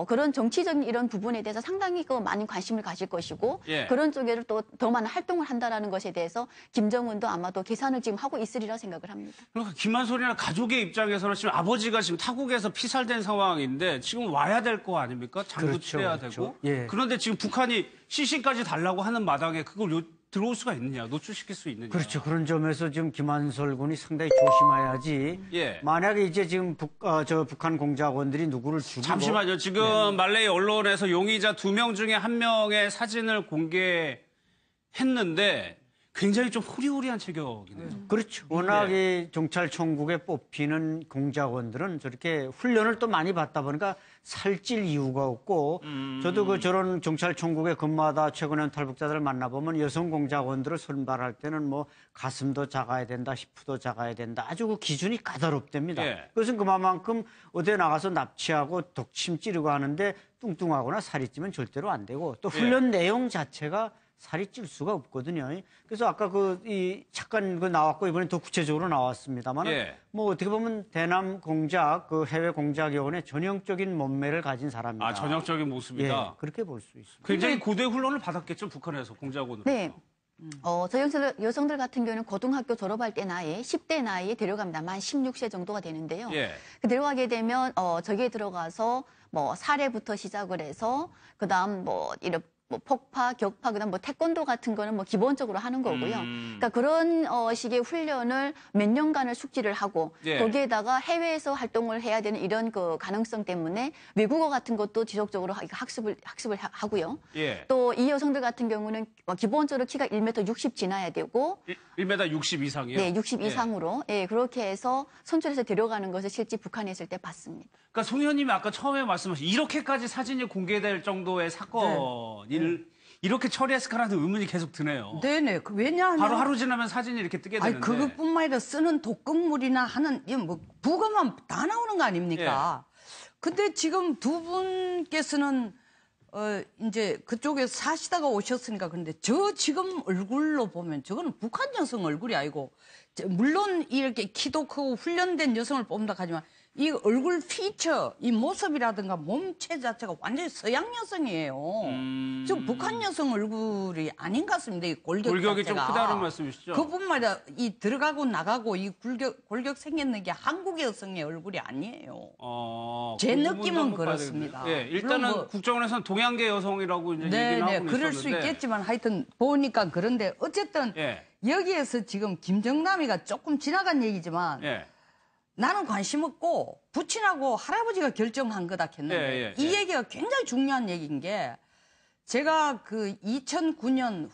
그런 정치적인 이런 부분에 대해서 상당히 많은 관심을 가질 것이고 그런 쪽에를 또 더 많은 활동을 한다라는 것에 대해서 김정은도 아마도 계산을 지금 하고 있으리라 생각을 합니다. 그러니까 김한솔이나 가족의 입장에서는 그렇지만 아버지가 지금 타국에서 피살된 상황인데 지금 와야 될 거 아닙니까? 장도 그렇죠, 치러야 그렇죠. 되고. 예. 그런데 지금 북한이 CC까지 달라고 하는 마당에 그걸 들어올 수가 있느냐, 노출시킬 수 있느냐. 그렇죠. 그런 점에서 지금 김한솔 군이 상당히 조심해야지. 예. 만약에 이제 지금 북한 공작원들이 누구를 죽이고. 잠시만요. 지금 말레이 언론에서 용의자 2명 중에 1명의 사진을 공개했는데 굉장히 좀 호리호리한 체격이네요. 그렇죠. 워낙에 경찰총국에 뽑히는 공작원들은 저렇게 훈련을 또 많이 받다 보니까 살찔 이유가 없고 저도 저런 경찰총국에 근무하다 최근에 탈북자들을 만나보면 여성 공작원들을 선발할 때는 뭐 가슴도 작아야 된다, 히프도 작아야 된다. 아주 그 기준이 까다롭답니다. 예. 그것은 그만큼 어디에 나가서 납치하고 덕침 찌르고 하는데 뚱뚱하거나 살이 찌면 절대로 안 되고 또 훈련 내용 자체가 살이 찔 수가 없거든요. 그래서 아까 잠깐 나왔고 이번에 더 구체적으로 나왔습니다만, 뭐 어떻게 보면 대남 공작, 해외 공작요원의 전형적인 몸매를 가진 사람이다. 아, 전형적인 모습이다. 예, 그렇게 볼 수 있습니다. 굉장히 고대 훈련을 받았겠죠, 북한에서 공작원으로. 네. 저 여성들 같은 경우는 고등학교 졸업할 때 나이, 10대 나이에 데려갑니다. 만 16세 정도가 되는데요. 그 데려가게 되면 저기에 들어가서 뭐 사례부터 시작을 해서 그다음 이런 폭파, 격파, 그다음 태권도 같은 거는 기본적으로 하는 거고요. 그러니까 그런 식의 훈련을 몇 년간을 숙지를 하고 거기에다가 해외에서 활동을 해야 되는 이런 그 가능성 때문에 외국어 같은 것도 지속적으로 학습을 하고요. 또 이 여성들 같은 경우는 기본적으로 키가 1m 60 지나야 되고 1m 60 이상이요? 네, 60 이상으로 그렇게 해서 선출해서 데려가는 것을 실제 북한에 있을 때 봤습니다. 그러니까 송 의원님이 아까 처음에 말씀하신 이렇게까지 사진이 공개될 정도의 사건을 이렇게 처리했을까라는 의문이 계속 드네요. 네네. 왜냐하면 바로 하루 지나면 사진이 이렇게 뜨게 되는데. 그것뿐만 아니라 쓰는 독극물이나 하는 부검하면 다 나오는 거 아닙니까? 근데 지금 두 분께서는 이제 그쪽에 사시다가 오셨으니까 그런데 지금 얼굴로 보면 저거는 북한 여성 얼굴이 아니고 물론 이렇게 키도 크고 훈련된 여성을 뽑는다 하지만 이 얼굴 피처, 이 모습이라든가 몸체 자체가 완전히 서양 여성이에요. 지금 북한 여성 얼굴이 아닌 것 같습니다. 이 골격이 좀 자체가. 크다는 말씀이시죠? 그뿐만 아니라 이 들어가고 나가고 이 골격 생겼는 게 한국의 여성의 얼굴이 아니에요. 제 느낌은 그렇습니다. 일단은 국정원에서는 동양계 여성이라고 이제 얘기를 하고 있었는데. 그럴 수 있겠지만 하여튼 보니까 그런데 어쨌든 여기에서 지금 김정남이가 조금 지나간 얘기지만 나는 관심 없고 부친하고 할아버지가 결정한 거다 했는데 이 얘기가 굉장히 중요한 얘기인 게 제가 그 2009년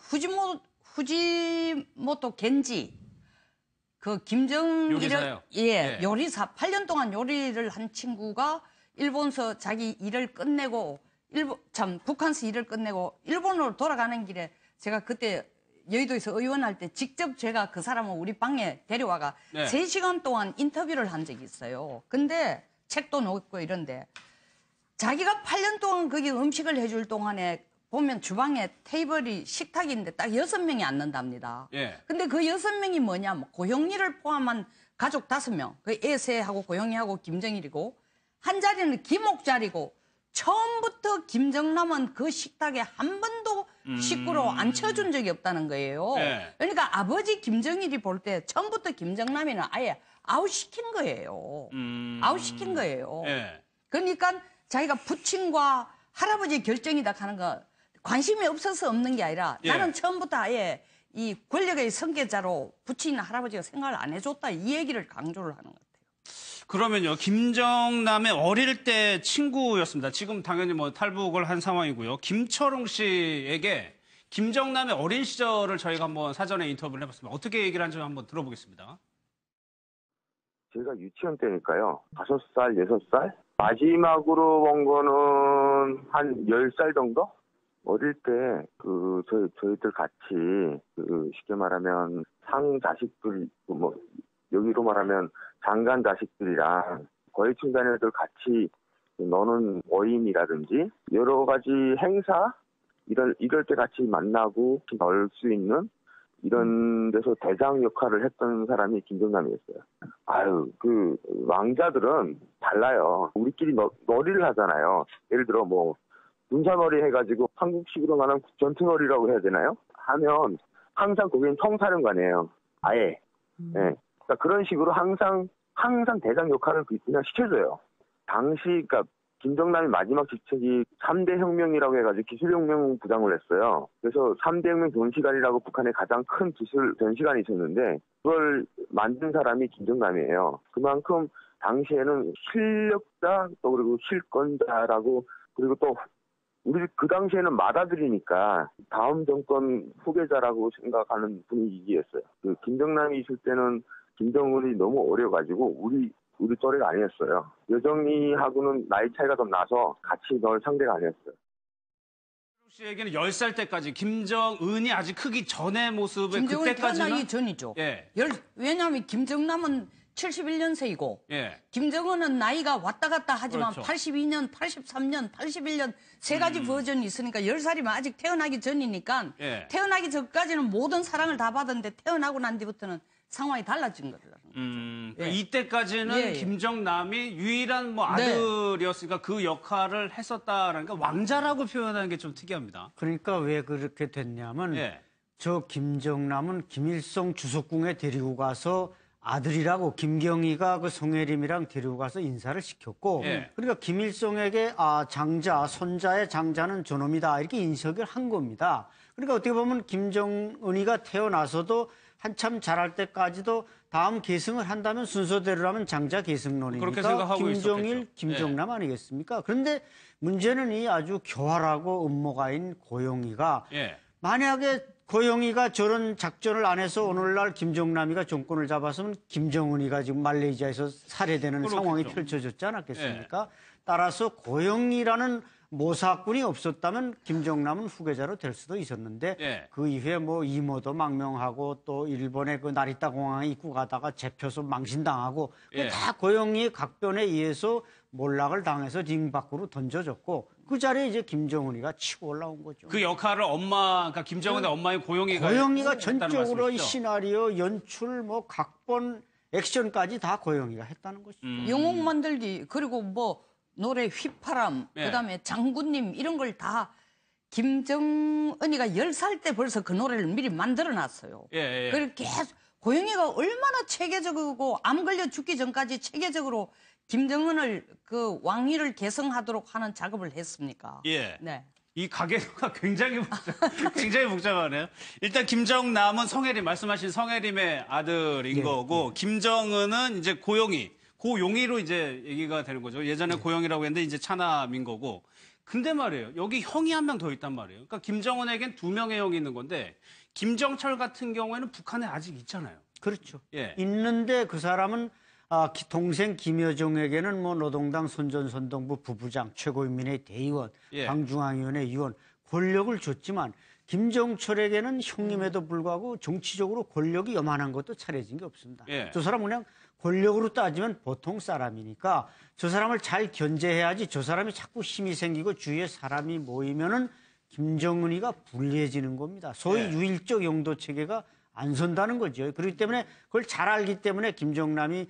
후지모토 겐지 그 요리사요. 요리사 8년 동안 요리를 한 친구가 일본서 자기 일을 끝내고 북한서 일을 끝내고 일본으로 돌아가는 길에 제가 그때 여의도에서 의원할 때 직접 제가 그 사람을 우리 방에 데려와가 3시간 동안 인터뷰를 한 적이 있어요. 근데 책도 놓고 이런데 자기가 8년 동안 거기 음식을 해줄 동안에 보면 주방에 테이블이 식탁인데 딱 6명이 앉는답니다. 근데 그 6명이 뭐냐, 고영리를 포함한 가족 5명, 그 애세하고 고영리하고 김정일이고 한 자리는 김옥자리고 처음부터 김정남은 그 식탁에 한 번도 식구로 앉혀준 적이 없다는 거예요. 그러니까 아버지 김정일이 볼 때 처음부터 김정남이는 아예 아웃시킨 거예요. 아웃시킨 거예요. 그러니까 자기가 부친과 할아버지 결정이다 하는 거 관심이 없어서 없는 게 아니라 나는 처음부터 아예 이 권력의 선계자로 부친이나 할아버지가 생각을 안 해줬다 이 얘기를 강조를 하는 것 같아요. 그러면요, 김정남의 어릴 때 친구였습니다. 지금 당연히 탈북을 한 상황이고요. 김철웅 씨에게 김정남의 어린 시절을 저희가 한번 사전에 인터뷰를 해봤습니다. 어떻게 얘기를 한지 한번 들어보겠습니다. 제가 유치원 때니까요. 5살, 6살? 마지막으로 본 거는 한 10살 정도? 어릴 때, 저희들 같이, 쉽게 말하면 상자식들, 여기로 말하면 장관 자식들이랑 거해충 자녀들 같이 노는 모임이라든지 여러 가지 행사 이럴 때 같이 만나고 놀 수 있는 이런 데서 대장 역할을 했던 사람이 김정남이었어요. 그 왕자들은 달라요. 우리끼리 놀이를 하잖아요. 예를 들어 군사놀이 해가지고 한국식으로 말하면 전투놀이라고 해야 되나요? 하면 항상 거기는 총사령관이에요. 아예. 그러니까 그런 식으로 항상 항상 대장 역할을 그냥 시켜줘요. 당시 그러니까 김정남이 마지막 직책이 3대 혁명이라고 해가지고 기술혁명 부장을 했어요. 그래서 3대 혁명 전시관이라고 북한의 가장 큰 기술 전시관이 있었는데 그걸 만든 사람이 김정남이에요. 그만큼 당시에는 실력자 또 그리고 실권자라고 그리고 또 우리 그 당시에는 맏아들이니까 다음 정권 후계자라고 생각하는 분위기였어요. 그 김정남이 있을 때는 김정은이 너무 어려가지고 우리 또래가 아니었어요. 여정이하고는 나이 차이가 좀 나서 같이 놀 상대가 아니었어요. 씨에게는 10살 때까지 김정은이 아직 크기 전의 모습을 김정은이 그때까지는 태어나기 전이죠. 예. 왜냐하면 김정남은 71년생이고 예. 김정은은 나이가 왔다 갔다 하지만 그렇죠. 82년, 83년, 81년 세 가지 버전이 있으니까 10살이면 아직 태어나기 전이니까 예. 태어나기 전까지는 모든 사랑을 다 받았는데 태어나고 난 뒤부터는 상황이 달라진 거죠. 예. 이때까지는 예, 예. 김정남이 유일한 뭐 아들이었으니까 그 역할을 했었다라는 게 왕자라고 표현하는 게 좀 특이합니다. 그러니까 왜 그렇게 됐냐면 예. 저 김정남은 김일성 주석궁에 데리고 가서 아들이라고 김경희가 그 송혜림이랑 데리고 가서 인사를 시켰고 예. 그러니까 김일성에게 장자, 손자의 장자는 저놈이다 이렇게 인식을 한 겁니다. 그러니까 어떻게 보면 김정은이가 태어나서도 한참 자랄 때까지도 다음 계승을 한다면 순서대로라면 장자 계승론이니까 그렇게 생각하고 김정일, 있었겠죠. 김정남 아니겠습니까? 그런데 문제는 이 아주 교활하고 음모가인 고용이가 예. 만약에 고영이가 저런 작전을 안 해서 오늘날 김정남이가 정권을 잡았으면 김정은이가 지금 말레이시아에서 살해되는 그렇겠죠. 상황이 펼쳐졌지 않았겠습니까? 따라서 고영이라는 모사꾼이 없었다면 김정남은 후계자로 될 수도 있었는데 예. 그 이후에 뭐 이모도 망명하고 또 일본의 그 나리타 공항에 입고 가다가 잡혀서 망신당하고 예. 다 고영이의 각변에 의해서 몰락을 당해서 링 밖으로 던져졌고 그 자리에 이제 김정은이가 치고 올라온 거죠. 그 역할을 그러니까 김정은의 엄마인 고영이가 고영이가 했다는 전적으로 이 말씀이시죠? 시나리오, 연출, 뭐 각본, 액션까지 다 고영이가 했다는 것이죠. 영웅 만들기 그리고 뭐 노래 휘파람 예. 그다음에 장군님 이런 걸 다 김정은이가 10살 때 벌써 그 노래를 미리 만들어 놨어요. 예. 그렇게 계속 고영이가 얼마나 체계적이고 암 걸려 죽기 전까지 체계적으로 김정은을 그 왕위를 계승하도록 하는 작업을 했습니까? 예. 네. 이 가계가 굉장히 복잡하네요. 일단 김정남은 성혜림 말씀하신 성혜림의 아들인 거고 김정은은 이제 고용이로 이제 얘기가 되는 거죠. 예전에 고용이라고 했는데 이제 차남인 거고. 근데 말이에요. 여기 형이 한 명 더 있단 말이에요. 그러니까 김정은에겐 2명의 형이 있는 건데 김정철 같은 경우에는 북한에 아직 있잖아요. 그렇죠. 예. 있는데 그 사람은 동생 김여정에게는 뭐 노동당 선전선동부 부부장, 최고인민회 대의원, 예. 방중앙위원회 위원 권력을 줬지만 김정철에게는 형님에도 불구하고 정치적으로 권력이 요만한 것도 차려진 게 없습니다. 예. 저 사람은 그냥 권력으로 따지면 보통 사람이니까 저 사람을 잘 견제해야지 저 사람이 자꾸 힘이 생기고 주위에 사람이 모이면은 김정은이가 불리해지는 겁니다. 소위 예. 유일적 영도 체계가 안 선다는 거죠. 그렇기 때문에 그걸 잘 알기 때문에 김정남이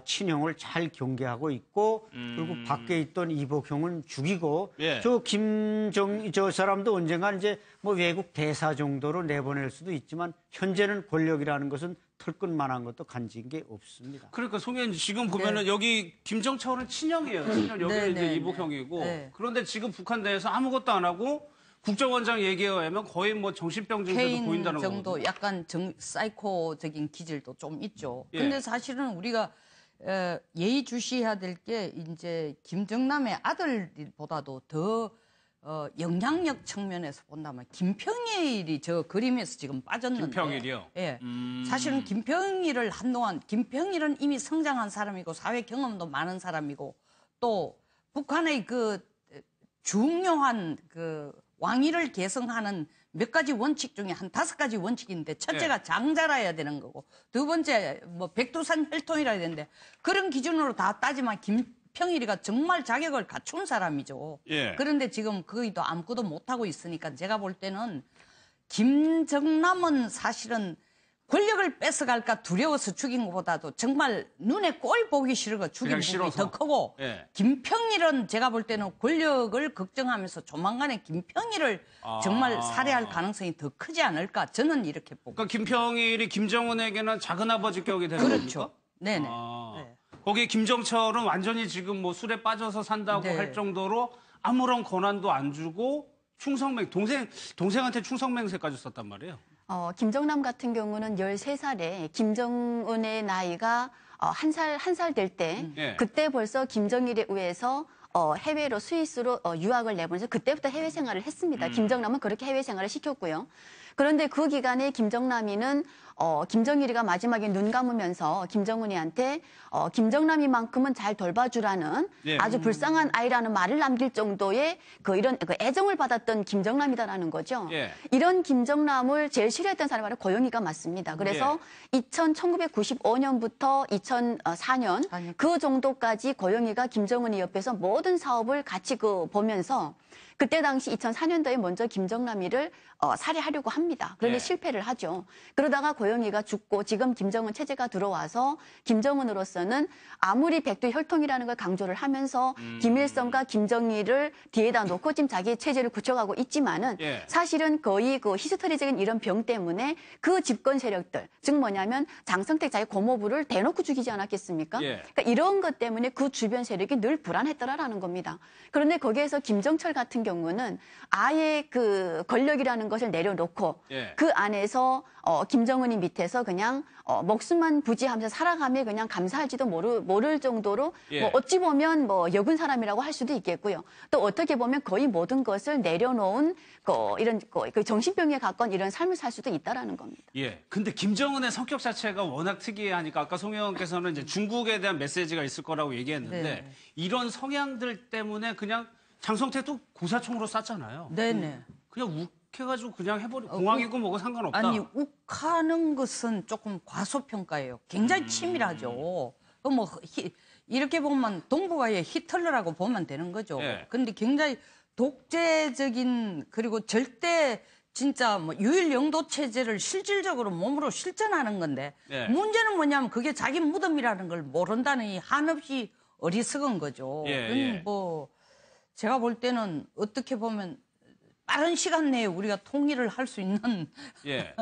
친형을 잘 경계하고 있고 그리고 밖에 있던 이복형은 죽이고 예. 저 사람도 언젠가 이제 뭐 외국 대사 정도로 내보낼 수도 있지만 현재는 권력이라는 것은 털끝만한 것도 간지인 게 없습니다. 그러니까 송혜님 지금 보면은 여기 김정철은 친형이에요. 친형 여기는 이제 이복형이고 그런데 지금 북한 내에서 아무것도 안 하고 국정원장 얘기에 의하면 거의 뭐 정신병 증세도 보인다는 거거든요. 정도 약간 사이코적인 기질도 좀 있죠. 예. 근데 사실은 우리가 예의주시해야 될 게 이제 김정남의 아들보다도 더 영향력 측면에서 본다면 김평일이 저 그림에서 지금 빠졌는데. 김평일이요? 예. 사실은 김평일을 한동안 김평일은 이미 성장한 사람이고 사회 경험도 많은 사람이고 또 북한의 그 중요한 그 왕위를 계승하는 몇 가지 원칙 중에 한 5가지 원칙인데 첫째가 장자라야 되는 거고 두 번째 뭐 백두산 혈통이라야 되는데 그런 기준으로 다 따지면 김평일이가 정말 자격을 갖춘 사람이죠. 예. 그런데 지금 거의도 아무것도 못하고 있으니까 제가 볼 때는 김정남은 사실은 권력을 뺏어갈까 두려워서 죽인 것보다도 정말 눈에 꼴 보기 싫어서 죽인 부분이 더 크고 김평일은 제가 볼 때는 권력을 걱정하면서 조만간에 김평일을 정말 살해할 가능성이 더 크지 않을까 저는 이렇게 보고 그러니까 김평일이 김정은에게는 작은아버지 격이 되는 그렇죠. 겁니까? 네네. 네. 거기 김정철은 완전히 지금 뭐 술에 빠져서 산다고 네. 할 정도로 아무런 권한도 안 주고 동생한테 충성맹세까지 썼단 말이에요. 김정남 같은 경우는 13살에 김정은의 나이가 한 살 될 때 예. 그때 벌써 김정일에 의해서 해외로 스위스로 유학을 내보내서 그때부터 해외 생활을 했습니다. 김정남은 그렇게 해외 생활을 시켰고요. 그런데 그 기간에 김정남이는 김정일이가 마지막에 눈 감으면서 김정은이한테 김정남이만큼은 잘 돌봐주라는 예. 아주 불쌍한 아이라는 말을 남길 정도의 이런 애정을 받았던 김정남이다라는 거죠. 예. 이런 김정남을 제일 싫어했던 사람이 바로 고영희가 맞습니다. 그래서 1995년부터 2004년 그 정도까지 고영희가 김정은이 옆에서 모든 사업을 같이 보면서 그때 당시 2004년도에 먼저 김정남이를 살해하려고 합니다. 그런데 예. 실패를 하죠. 그러다가 고영희가 죽고 지금 김정은 체제가 들어와서 김정은으로서는 아무리 백두 혈통이라는 걸 강조를 하면서 김일성과 김정일을 뒤에다 놓고 지금 자기 체제를 구축하고 있지만은 예. 사실은 거의 히스토리적인 이런 병 때문에 그 집권 세력들, 즉 뭐냐면 장성택 자기 고모부를 대놓고 죽이지 않았겠습니까? 예. 그러니까 이런 것 때문에 그 주변 세력이 늘 불안했더라라는 겁니다. 그런데 거기에서 김정철 같은 경우는 아예 그 권력이라는 것을 내려놓고 예. 그 안에서 김정은이 밑에서 그냥 목숨만 부지하면서 살아가며 그냥 감사할지도 모를 정도로 예. 뭐 어찌 보면 역은 사람이라고 할 수도 있겠고요. 또 어떻게 보면 거의 모든 것을 내려놓은 이런 정신병에 가까운 이런 삶을 살 수도 있다라는 겁니다. 예. 근데 김정은의 성격 자체가 워낙 특이하니까 아까 송 의원께서는 이제 중국에 대한 메시지가 있을 거라고 얘기했는데 네. 이런 성향들 때문에 그냥 장성택도 고사총으로 쐈잖아요. 네네. 그냥 욱해가지고 그냥 해버리고 공항이고 뭐고 상관없다. 아니 욱하는 것은 조금 과소평가예요. 굉장히 치밀하죠. 이렇게 보면 동북아의 히틀러라고 보면 되는 거죠. 예. 근데 굉장히 독재적인 그리고 절대 진짜 유일 영도 체제를 실질적으로 몸으로 실천하는 건데 예. 문제는 뭐냐면 그게 자기 무덤이라는 걸 모른다는 이 한없이 어리석은 거죠. 예, 예. 제가 볼 때는 어떻게 보면 빠른 시간 내에 우리가 통일을 할 수 있는 예.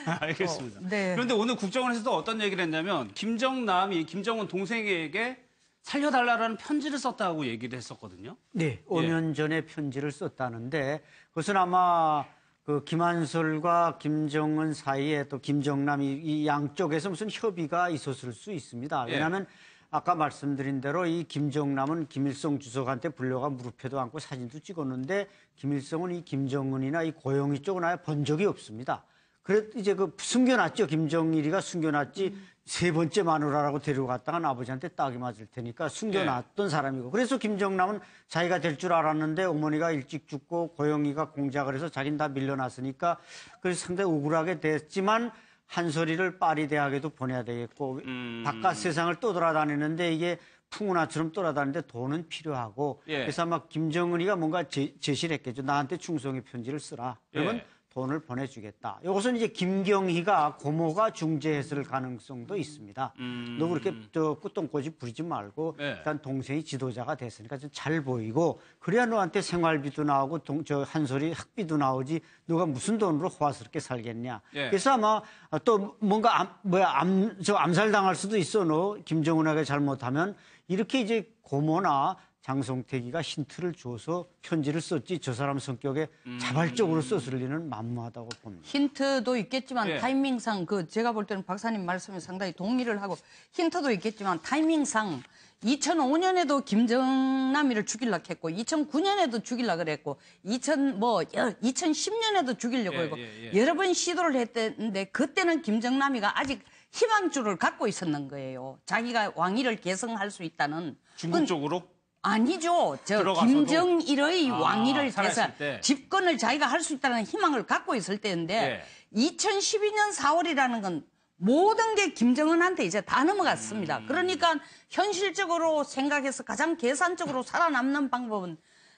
알겠습니다. 네. 그런데 오늘 국정원에서도 어떤 얘기를 했냐면 김정남이 김정은 동생에게 살려달라는 편지를 썼다고 얘기를 했었거든요. 네, 5년 전에 편지를 썼다는데 그것은 아마 그 김한솔과 김정은 사이에 또 김정남이 이 양쪽에서 무슨 협의가 있었을 수 있습니다. 왜냐하면 아까 말씀드린 대로 이 김정남은 김일성 주석한테 불려가 무릎에도 앉고 사진도 찍었는데 김일성은 이 김정은이나 이 고영희 쪽은 아예 본 적이 없습니다. 그래도 이제 숨겨놨죠. 김정일이가 숨겨놨지 세 번째 마누라라고 데리고 갔다간 아버지한테 딱이 맞을 테니까 숨겨놨던 사람이고. 그래서 김정남은 자기가 될 줄 알았는데 어머니가 일찍 죽고 고영희가 공작을 해서 자기는 다 밀려났으니까 그래서 상당히 억울하게 됐지만 한솔이를 파리 대학에도 보내야 되겠고 바깥 세상을 떠돌아다니는데 이게 풍운아처럼 떠돌아다니는데 돈은 필요하고 그래서 아마 김정은이가 뭔가 제시를 했겠죠. 나한테 충성의 편지를 쓰라. 그러면 돈을 보내주겠다. 이것은 이제 김경희가 고모가 중재했을 가능성도 있습니다. 너 그렇게 끝동꼬지 부리지 말고 일단 동생이 지도자가 됐으니까 좀 잘 보이고 그래야 너한테 생활비도 나오고 한솔이 학비도 나오지 너가 무슨 돈으로 호화스럽게 살겠냐. 그래서 아마 또 뭔가 암살당할 수도 있어. 너 김정은에게 잘못하면 이렇게 이제 고모나 장성택이가 힌트를 줘서 편지를 썼지 저 사람 성격에 자발적으로 썼을 리는 만무하다고 봅니다. 힌트도 있겠지만 타이밍상 제가 볼 때는 박사님 말씀에 상당히 동의를 하고 힌트도 있겠지만 타이밍상 2005년에도 김정남이를 죽이려고 했고 2009년에도 죽이려고 그랬고 2010년에도 죽이려고 했고 여러 번 시도를 했는데 그때는 김정남이가 아직 희망줄을 갖고 있었는 거예요. 자기가 왕위를 계승할 수 있다는. 중국 쪽으로? 아니죠. 김정일의 왕위를 해서 집권을 자기가 할 수 있다는 희망을 갖고 있을 때인데 2012년 4월이라는 건 모든 게 김정은한테 이제 다 넘어갔습니다. 그러니까 현실적으로 생각해서 가장 계산적으로 살아남는 방법은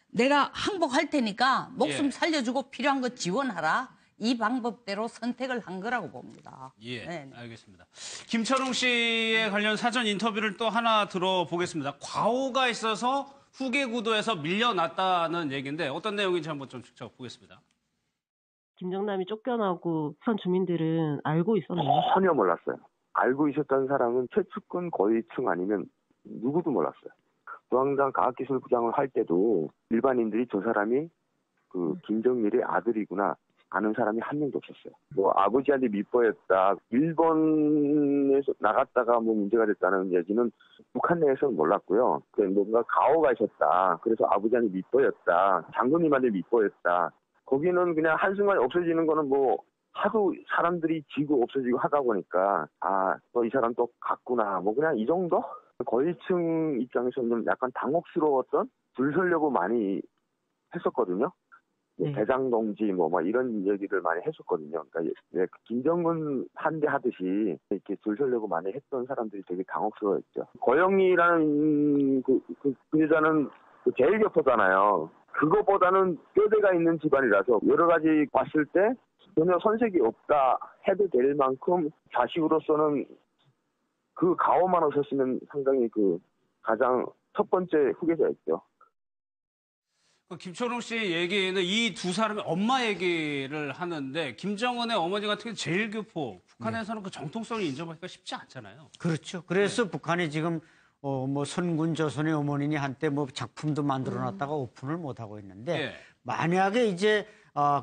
내가 항복할 테니까 목숨 살려주고 필요한 거 지원하라. 이 방법대로 선택을 한 거라고 봅니다. 알겠습니다. 김철웅 씨에 관련 사전 인터뷰를 또 하나 들어보겠습니다. 과오가 있어서 후계 구도에서 밀려났다는 얘기인데 어떤 내용인지 한번 좀 직접 보겠습니다. 김정남이 쫓겨나고 부산 주민들은 알고 있었나요? 전혀 몰랐어요. 알고 있었던 사람은 최측근 고위층 아니면 누구도 몰랐어요. 중앙당 과학기술부장을 할 때도 일반인들이 저 사람이 그 김정일의 아들이구나 아는 사람이 한 명도 없었어요. 뭐 아버지한테 밑보였다, 일본에서 나갔다가 뭐 문제가 됐다는 얘기는 북한 내에서는 몰랐고요. 뭔가 가오가 있었다. 그래서 아버지한테 밑보였다. 장군님한테 밑보였다. 거기는 그냥 한순간에 없어지는 거는 뭐 하도 사람들이 지고 없어지고 하다 보니까 또 이 사람 또 갔구나. 뭐 그냥 이 정도? 거위층 입장에서는 좀 약간 당혹스러웠던, 줄 서려고 많이 했었거든요. 대장 동지 뭐 이런 얘기를 많이 했었거든요. 그러니까 김정은 한대 하듯이 이렇게 줄 서려고 많이 했던 사람들이 되게 당혹스러웠죠. 거영이라는 그 여자는 제일 격하잖아요. 그거보다는 뼈대가 있는 집안이라서 여러 가지 봤을 때 전혀 선색이 없다 해도 될 만큼 자식으로서는 그 가오만 없었으면 상당히 그 가장 첫 번째 후계자였죠. 김초롱 씨 얘기는 이 두 사람의 엄마 얘기를 하는데 김정은의 어머니 같은 경우는 제일 교포. 북한에서는 그 정통성을 인정하기가 쉽지 않잖아요. 그렇죠. 그래서 북한이 지금 뭐 선군 조선의 어머니니 한때 뭐 작품도 만들어놨다가 오픈을 못 하고 있는데 만약에 이제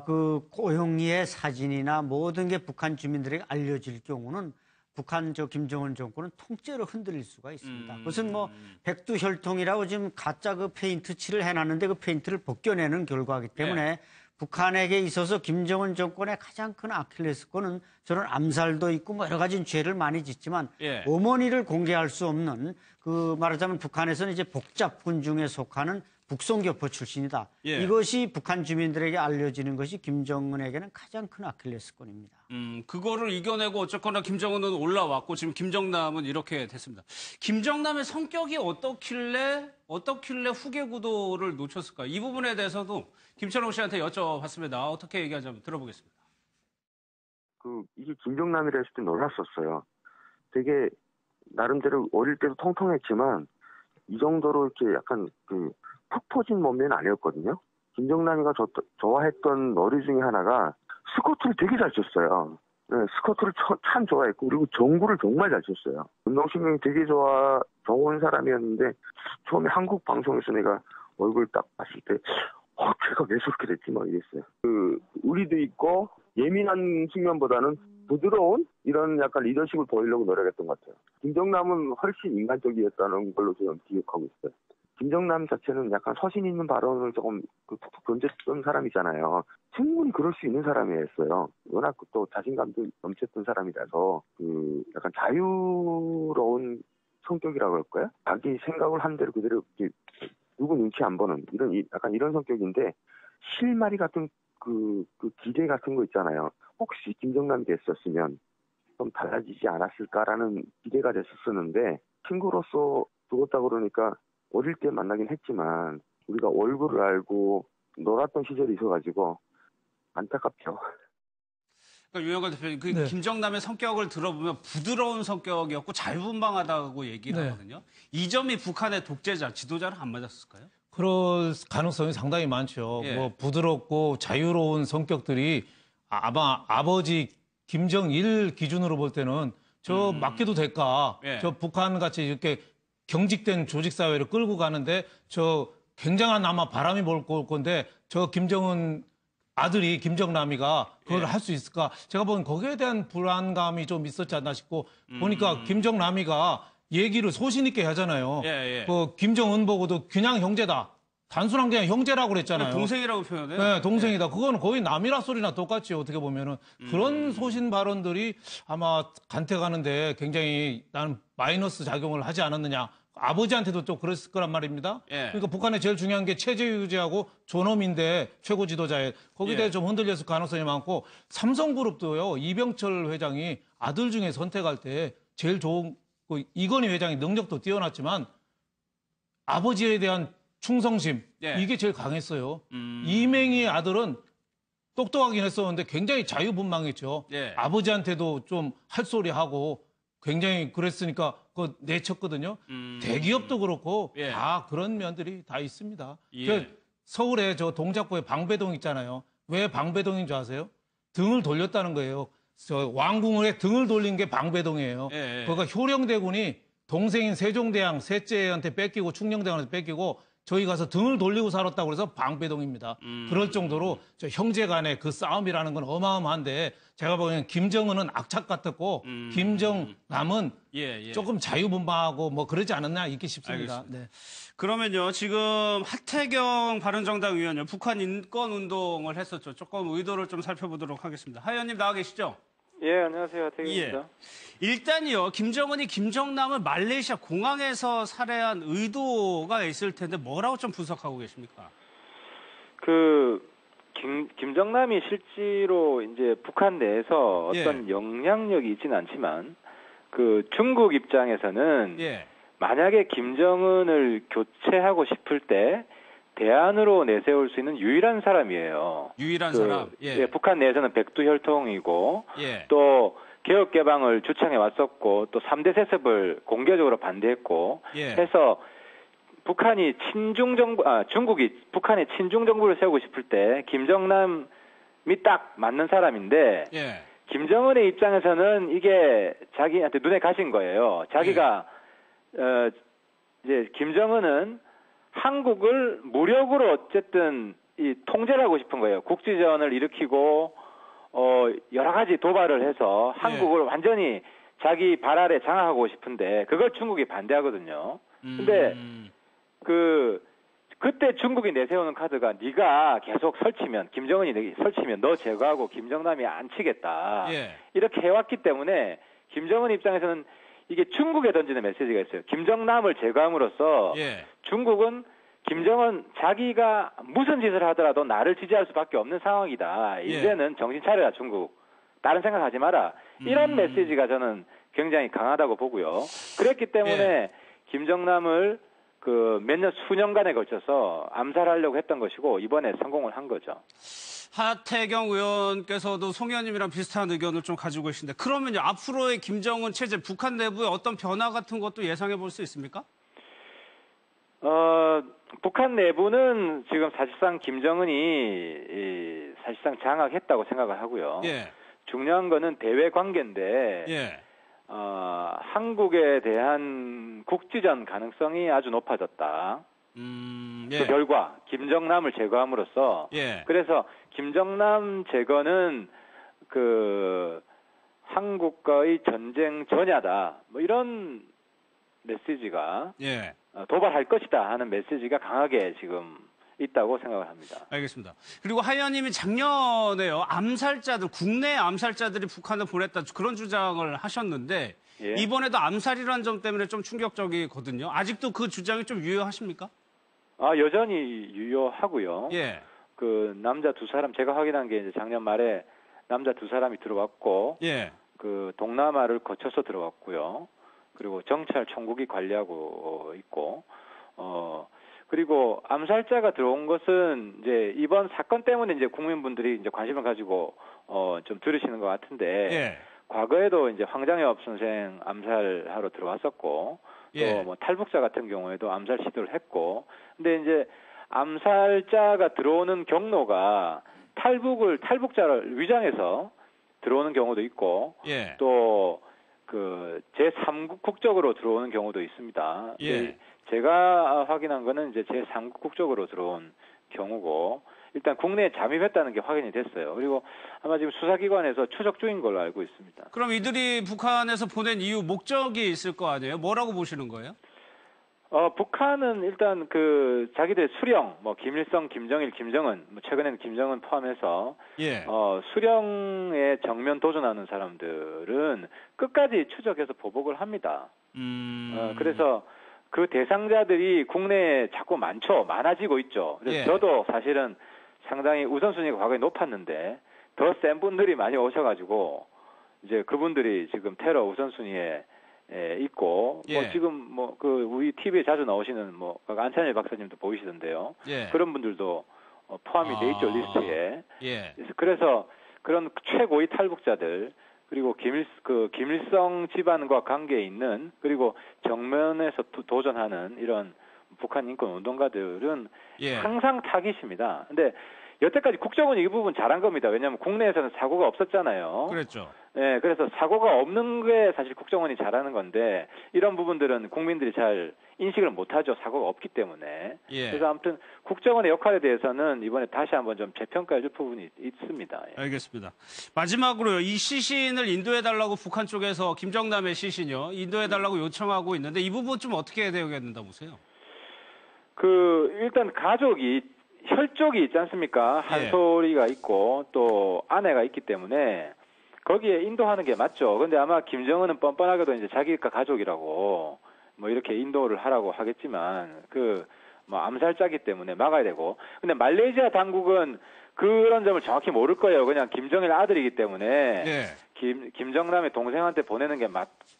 그 고영이의 사진이나 모든 게 북한 주민들에게 알려질 경우는 북한 김정은 정권은 통째로 흔들릴 수가 있습니다. 그것은 뭐 백두혈통이라고 지금 가짜 그 페인트 칠을 해놨는데 그 페인트를 벗겨내는 결과이기 때문에 북한에게 있어서 김정은 정권의 가장 큰 아킬레스건은 저는 암살도 있고 뭐 여러 가지 죄를 많이 짓지만 어머니를 공개할 수 없는 그 말하자면 북한에서는 이제 복잡군 중에 속하는 북송교포 출신이다. 이것이 북한 주민들에게 알려지는 것이 김정은에게는 가장 큰 아킬레스건입니다. 그거를 이겨내고 어쨌거나 김정은은 올라왔고 지금 김정남은 이렇게 됐습니다. 김정남의 성격이 어떻길래 후계 구도를 놓쳤을까? 이 부분에 대해서도 김철웅 씨한테 여쭤봤습니다. 어떻게 얘기하는지 한번 들어보겠습니다. 이게 김정남이라 했을 때 놀랐었어요. 되게 나름대로 어릴 때도 통통했지만 이 정도로 이렇게 약간 푹 퍼진 몸매는 아니었거든요. 김정남이가 좋아했던 놀이 중에 하나가 스쿼트를 되게 잘 쳤어요. 스쿼트를 참 좋아했고 그리고 정구를 정말 잘 쳤어요. 운동신경이 되게 좋은 사람이었는데 처음에 한국 방송에서 내가 얼굴 딱 봤을 때 걔가 왜 저렇게 됐지 막 이랬어요. 의리도 있고 예민한 측면보다는 부드러운 이런 약간 리더십을 보이려고 노력했던 것 같아요. 김정남은 훨씬 인간적이었다는 걸로 저는 기억하고 있어요. 김정남 자체는 약간 서신 있는 발언을 조금 툭툭 던졌던 사람이잖아요. 충분히 그럴 수 있는 사람이었어요. 워낙 또 자신감도 넘쳤던 사람이라서 약간 자유로운 성격이라고 할까요? 자기 생각을 한 대로 그대로 누구 눈치 안 보는 약간 이런 성격인데 실마리 같은 그 기대 같은 거 있잖아요. 혹시 김정남이 됐었으면 좀 달라지지 않았을까라는 기대가 됐었는데 친구로서 두었다 그러니까 어릴 때 만나긴 했지만 우리가 얼굴을 알고 놀았던 시절이 있어가지고 안타깝죠. 그러니까 유영걸 대표님, 김정남의 성격을 들어보면 부드러운 성격이었고 자유분방하다고 얘기를 하거든요. 이 점이 북한의 독재자, 지도자랑 안 맞았을까요? 그럴 가능성이 상당히 많죠. 뭐 부드럽고 자유로운 성격들이 아마 아버지 김정일 기준으로 볼 때는 저 맡겨도 될까? 저 북한 같이 이렇게 경직된 조직 사회를 끌고 가는데 저 굉장한 아마 바람이 불 건데 저 김정은 아들이 김정남이가 그걸 할 수 있을까? 제가 보기엔 거기에 대한 불안감이 좀 있었지 않나 싶고 보니까 김정남이가 얘기를 소신 있게 하잖아요. 김정은 보고도 그냥 형제다. 단순한 그냥 형제라고 그랬잖아요. 동생이라고 표현해요? 네, 동생이다. 그거는 거의 남이라 소리나 똑같지 어떻게 보면은. 그런 소신 발언들이 아마 간택하는데 굉장히 나는 마이너스 작용을 하지 않았느냐. 아버지한테도 또 그랬을 거란 말입니다. 그러니까 북한에 제일 중요한 게 체제 유지하고 존엄인데 최고 지도자에 거기에 대해 좀 흔들렸을 가능성이 많고 삼성그룹도요. 이병철 회장이 아들 중에 선택할 때 제일 좋은 이건희 회장의 능력도 뛰어났지만 아버지에 대한 충성심 이게 제일 강했어요. 이맹희의 아들은 똑똑하긴 했었는데 굉장히 자유분방했죠. 아버지한테도 좀 할 소리 하고 굉장히 그랬으니까 그거 내쳤거든요. 대기업도 그렇고 다 그런 면들이 다 있습니다. 서울에 저 동작구에 방배동 있잖아요. 왜 방배동인 줄 아세요? 등을 돌렸다는 거예요. 저 왕궁에 등을 돌린 게 방배동이에요. 그러니까 효령대군이 동생인 세종대왕 셋째한테 뺏기고 충녕대왕한테 뺏기고 저희 가서 등을 돌리고 살았다고 그래서 방배동입니다. 그럴 정도로 저 형제 간의 그 싸움이라는 건 어마어마한데 제가 보기에는 김정은은 악착 같았고 김정남은 조금 자유분방하고 뭐 그러지 않았나 있기 싶습니다. 네. 그러면요, 지금 하태경 바른정당 의원요, 북한 인권운동을 했었죠. 조금 의도를 좀 살펴보도록 하겠습니다. 하 의원님 나와 계시죠? 예, 안녕하세요. 하태경입니다. 일단요, 김정은이 김정남을 말레이시아 공항에서 살해한 의도가 있을 텐데 뭐라고 좀 분석하고 계십니까? 김정남이 실제로 이제 북한 내에서 어떤 영향력이 있지는 않지만 중국 입장에서는 만약에 김정은을 교체하고 싶을 때 대안으로 내세울 수 있는 유일한 사람이에요. 유일한 사람? 북한 내에서는 백두혈통이고 또 개혁개방을 주창해 왔었고 또 3대 세습을 공개적으로 반대했고 해서 북한이 중국이 북한의 친중 정부를 세우고 싶을 때 김정남이 딱 맞는 사람인데 김정은의 입장에서는 이게 자기한테 눈에 가신 거예요. 자기가 이제 김정은은 한국을 무력으로 어쨌든 통제를 하고 싶은 거예요. 국지전을 일으키고 여러 가지 도발을 해서 한국을 완전히 자기 발 아래 장악하고 싶은데 그걸 중국이 반대하거든요. 근데 그때 중국이 내세우는 카드가 네가 계속 설치면 김정은이 설치면 너 제거하고 김정남이 안 치겠다. 이렇게 해왔기 때문에 김정은 입장에서는 이게 중국에 던지는 메시지가 있어요. 김정남을 제거함으로써 중국은 김정은 자기가 무슨 짓을 하더라도 나를 지지할 수밖에 없는 상황이다. 이제는 정신 차려라 중국. 다른 생각하지 마라. 이런 메시지가 저는 굉장히 강하다고 보고요. 그랬기 때문에 김정남을 몇 년 수년간에 걸쳐서 암살하려고 했던 것이고 이번에 성공을 한 거죠. 하태경 의원께서도 송 의원님이랑 비슷한 의견을 좀 가지고 계신데 그러면요 앞으로의 김정은 체제 북한 내부의 어떤 변화 같은 것도 예상해 볼 수 있습니까? 북한 내부는 지금 사실상 김정은이 사실상 장악했다고 생각을 하고요. 중요한 거는 대외 관계인데 한국에 대한 국지전 가능성이 아주 높아졌다. 그 결과 김정남을 제거함으로써 그래서 김정남 제거는 한국과의 전쟁 전야다. 뭐 이런 메시지가 도발할 것이다 하는 메시지가 강하게 지금 있다고 생각을 합니다. 알겠습니다. 그리고 하 의원님이 작년에요. 국내 암살자들이 북한을 보냈다 그런 주장을 하셨는데 이번에도 암살이라는 점 때문에 좀 충격적이거든요. 아직도 그 주장이 좀 유효하십니까? 여전히 유효하고요. 남자 두 사람 제가 확인한 게 이제 작년 말에 남자 두 사람이 들어왔고 동남아를 거쳐서 들어왔고요. 그리고 정찰 총국이 관리하고 있고 그리고 암살자가 들어온 것은 이제 이번 사건 때문에 이제 국민분들이 이제 관심을 가지고 좀 들으시는 것 같은데 과거에도 이제 황장엽 선생 암살하러 들어왔었고 또 뭐 탈북자 같은 경우에도 암살 시도를 했고 근데 이제 암살자가 들어오는 경로가 탈북자를 위장해서 들어오는 경우도 있고 또 제3국 국적으로 들어오는 경우도 있습니다. 제가 확인한 거는 이제 제3국 국적으로 들어온 경우고 일단 국내에 잠입했다는 게 확인이 됐어요. 그리고 아마 지금 수사기관에서 추적 중인 걸로 알고 있습니다. 그럼 이들이 북한에서 보낸 이유 목적이 있을 거 아니에요? 뭐라고 보시는 거예요? 북한은 일단 자기들 수령, 김일성, 김정일, 김정은, 최근에는 김정은 포함해서 수령에 정면 도전하는 사람들은 끝까지 추적해서 보복을 합니다. 그래서 그 대상자들이 국내에 자꾸 많아지고 있죠. 그래서 저도 사실은 상당히 우선순위가 과거에 높았는데 더 센 분들이 많이 오셔가지고 이제 그분들이 지금 테러 우선순위에 있고 지금 우리 TV에 자주 나오시는 안찬일 박사님도 보이시던데요. 그런 분들도 포함이 돼 있죠 리스트에. 그래서 그런 최고위 탈북자들 그리고 김일성 집안과 관계에 있는 그리고 정면에서 도전하는 이런 북한 인권 운동가들은 항상 타깃입니다. 근데 여태까지 국정원이 이 부분 잘한 겁니다. 왜냐하면 국내에서는 사고가 없었잖아요. 그랬죠. 네, 그래서 사고가 없는 게 사실 국정원이 잘하는 건데 이런 부분들은 국민들이 잘 인식을 못하죠. 사고가 없기 때문에. 예. 그래서 아무튼 국정원의 역할에 대해서는 이번에 다시 한번 좀 재평가해줄 부분이 있습니다. 예. 알겠습니다. 마지막으로요. 이 시신을 인도해달라고 북한 쪽에서 김정남의 시신이요. 인도해달라고 요청하고 있는데 이 부분 좀 어떻게 대응해야 된다 보세요? 일단 가족이 혈족이 있지 않습니까? 한솔이가 있고 또 아내가 있기 때문에 거기에 인도하는 게 맞죠. 근데 아마 김정은은 뻔뻔하게도 이제 자기가 가족이라고 뭐 이렇게 인도를 하라고 하겠지만 뭐 암살자기 때문에 막아야 되고. 근데 말레이시아 당국은 그런 점을 정확히 모를 거예요. 그냥 김정일 아들이기 때문에 김정남의 동생한테 보내는 게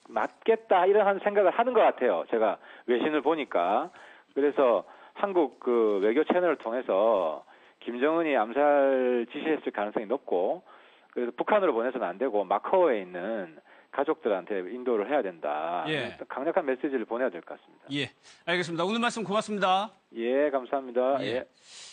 맞겠다 이런 생각을 하는 것 같아요. 제가 외신을 보니까. 그래서 한국 외교 채널을 통해서 김정은이 암살 지시했을 가능성이 높고 그래서 북한으로 보내서는 안 되고 마카오에 있는 가족들한테 인도를 해야 된다. 강력한 메시지를 보내야 될 것 같습니다. 예, 알겠습니다. 오늘 말씀 고맙습니다. 예, 감사합니다. 예.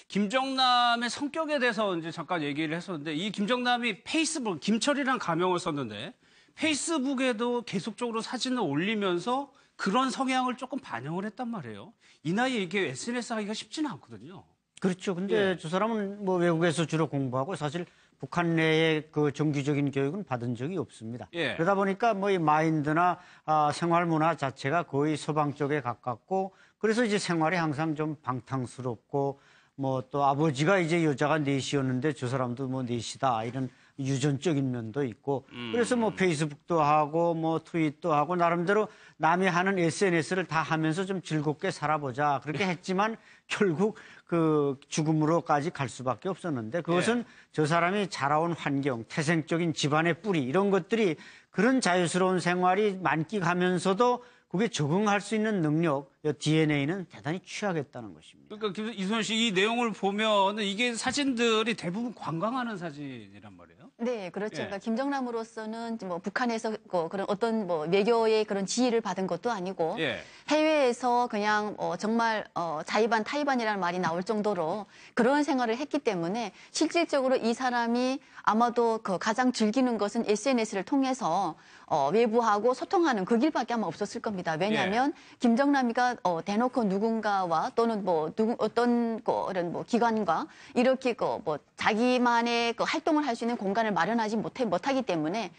김정남의 성격에 대해서 이제 잠깐 얘기를 했었는데 이 김정남이 페이스북 김철이라는 가명을 썼는데 페이스북에도 계속적으로 사진을 올리면서 그런 성향을 조금 반영을 했단 말이에요. 이 나이에 이게 SNS 하기가 쉽지는 않거든요. 그렇죠. 근데 저 사람은 뭐 외국에서 주로 공부하고 사실 북한 내에 그 정규적인 교육은 받은 적이 없습니다. 그러다 보니까 뭐 이 마인드나 생활 문화 자체가 거의 서방 쪽에 가깝고 그래서 이제 생활이 항상 좀 방탕스럽고 뭐 또 아버지가 이제 여자가 넷이었는데 저 사람도 뭐 넷이다 이런 유전적인 면도 있고 그래서 뭐 페이스북도 하고 뭐 트윗도 하고 나름대로 남이 하는 SNS를 다 하면서 좀 즐겁게 살아보자 그렇게 했지만 결국 그 죽음으로까지 갈 수밖에 없었는데 그것은 저 사람이 자라온 환경, 태생적인 집안의 뿌리 이런 것들이 그런 자유스러운 생활이 만끽하면서도 그게 적응할 수 있는 능력, DNA는 대단히 취약했다는 것입니다. 그러니까 이소연 씨 이 내용을 보면 이게 사진들이 대부분 관광하는 사진이란 말이에요. 네, 그렇죠. 그러니까 김정남으로서는 뭐 북한에서 그런 어떤 뭐 외교의 그런 지휘를 받은 것도 아니고 해외에서 그냥 정말 자의반 타의반이라는 말이 나올 정도로 그런 생활을 했기 때문에 실질적으로 이 사람이 아마도 가장 즐기는 것은 SNS를 통해서 외부하고 소통하는 그 길밖에 아마 없었을 겁니다. 왜냐하면 김정남이가 대놓고 누군가와 또는 뭐 어떤 이런 뭐 기관과 이렇게 뭐 자기만의 활동을 할 수 있는 공간을 마련하지 못하기 때문에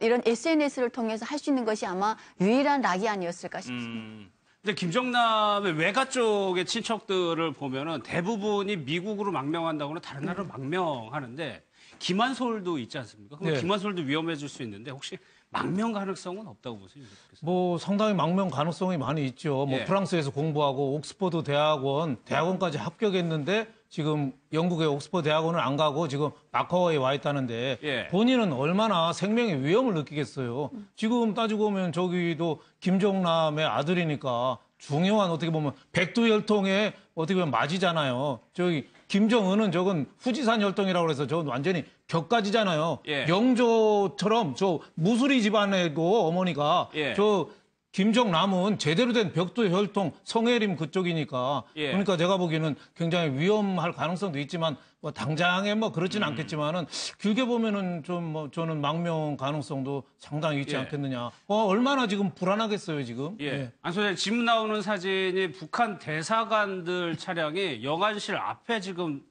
이런 SNS를 통해서 할 수 있는 것이 아마 유일한 락이 아니었을까 싶습니다. 근데 김정남의 외가 쪽의 친척들을 보면은 대부분이 미국으로 망명한다거나 다른 나라로 망명하는데 김한솔도 있지 않습니까? 그럼 김한솔도 위험해질 수 있는데 혹시 망명 가능성은 없다고 보세요? 뭐 상당히 망명 가능성이 많이 있죠. 뭐 프랑스에서 공부하고 옥스퍼드 대학원까지 합격했는데 지금 영국의 옥스퍼드 대학원을 안 가고 지금 마카오에 와 있다는데 본인은 얼마나 생명의 위험을 느끼겠어요. 지금 따지고 보면 저기도 김정남의 아들이니까 중요한 어떻게 보면 백두혈통에 어떻게 보면 맞이잖아요. 저기 김정은은 저건 후지산 혈통이라고 해서 저건 완전히 격가지잖아요. 영조처럼 저 무수리 집안에도 어머니가 저 김정남은 제대로 된 벽두혈통 성해림 그쪽이니까 그러니까 제가 보기에는 굉장히 위험할 가능성도 있지만 뭐 당장에 뭐 그렇지는 않겠지만은 길게 보면은 좀 뭐 저는 망명 가능성도 상당히 있지 않겠느냐. 얼마나 지금 불안하겠어요 지금. 안 소장님 지금 나오는 사진이 북한 대사관들 차량이 영안실 앞에 지금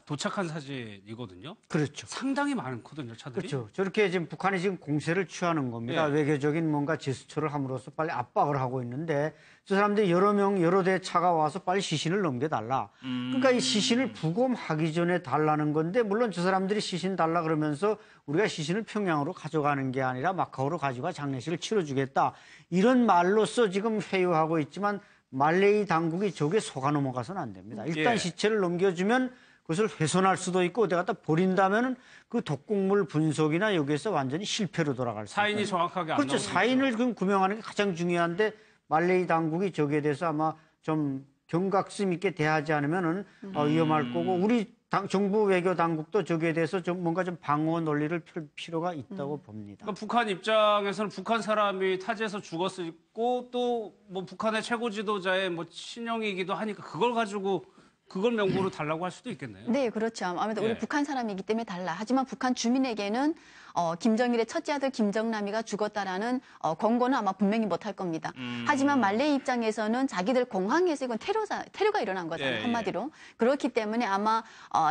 도착한 사진이거든요. 그렇죠. 상당히 많거든요, 차들이. 그렇죠. 저렇게 지금 북한이 지금 공세를 취하는 겁니다. 외교적인 뭔가 제스처를 함으로써 빨리 압박을 하고 있는데 저 사람들이 여러 명, 여러 대 차가 와서 빨리 시신을 넘겨달라. 그러니까 이 시신을 부검하기 전에 달라는 건데 물론 저 사람들이 시신 달라 그러면서 우리가 시신을 평양으로 가져가는 게 아니라 마카오로 가져가 장례식을 치러주겠다. 이런 말로써 지금 회유하고 있지만 말레이 당국이 저게 속아 넘어가서는 안 됩니다. 일단 시체를 넘겨주면 그것을 훼손할 수도 있고 어디 갖다 버린다면은 그 독극물 분석이나 여기에서 완전히 실패로 돌아갈 수 있어요. 사인이 정확하게 안 그렇죠. 사인을 구명하는 게 가장 중요한데 말레이 당국이 저기에 대해서 아마 좀 경각심 있게 대하지 않으면은 위험할 거고 우리 정부 외교 당국도 저기에 대해서 좀 뭔가 좀 방어 논리를 펼 필요가 있다고 봅니다. 그러니까 북한 입장에서는 북한 사람이 타지에서 죽었고 또 뭐 북한의 최고 지도자의 뭐 친형이기도 하니까 그걸 가지고 그걸 명분으로 달라고 할 수도 있겠네요. 네, 그렇죠. 아무래도 예. 우리 북한 사람이기 때문에 달라. 하지만 북한 주민에게는 김정일의 첫째 아들 김정남이가 죽었다라는 권고는 아마 분명히 못할 겁니다. 하지만 말레이 입장에서는 자기들 공항에서 이건 테러가 일어난 거잖아요. 예, 한마디로. 그렇기 때문에 아마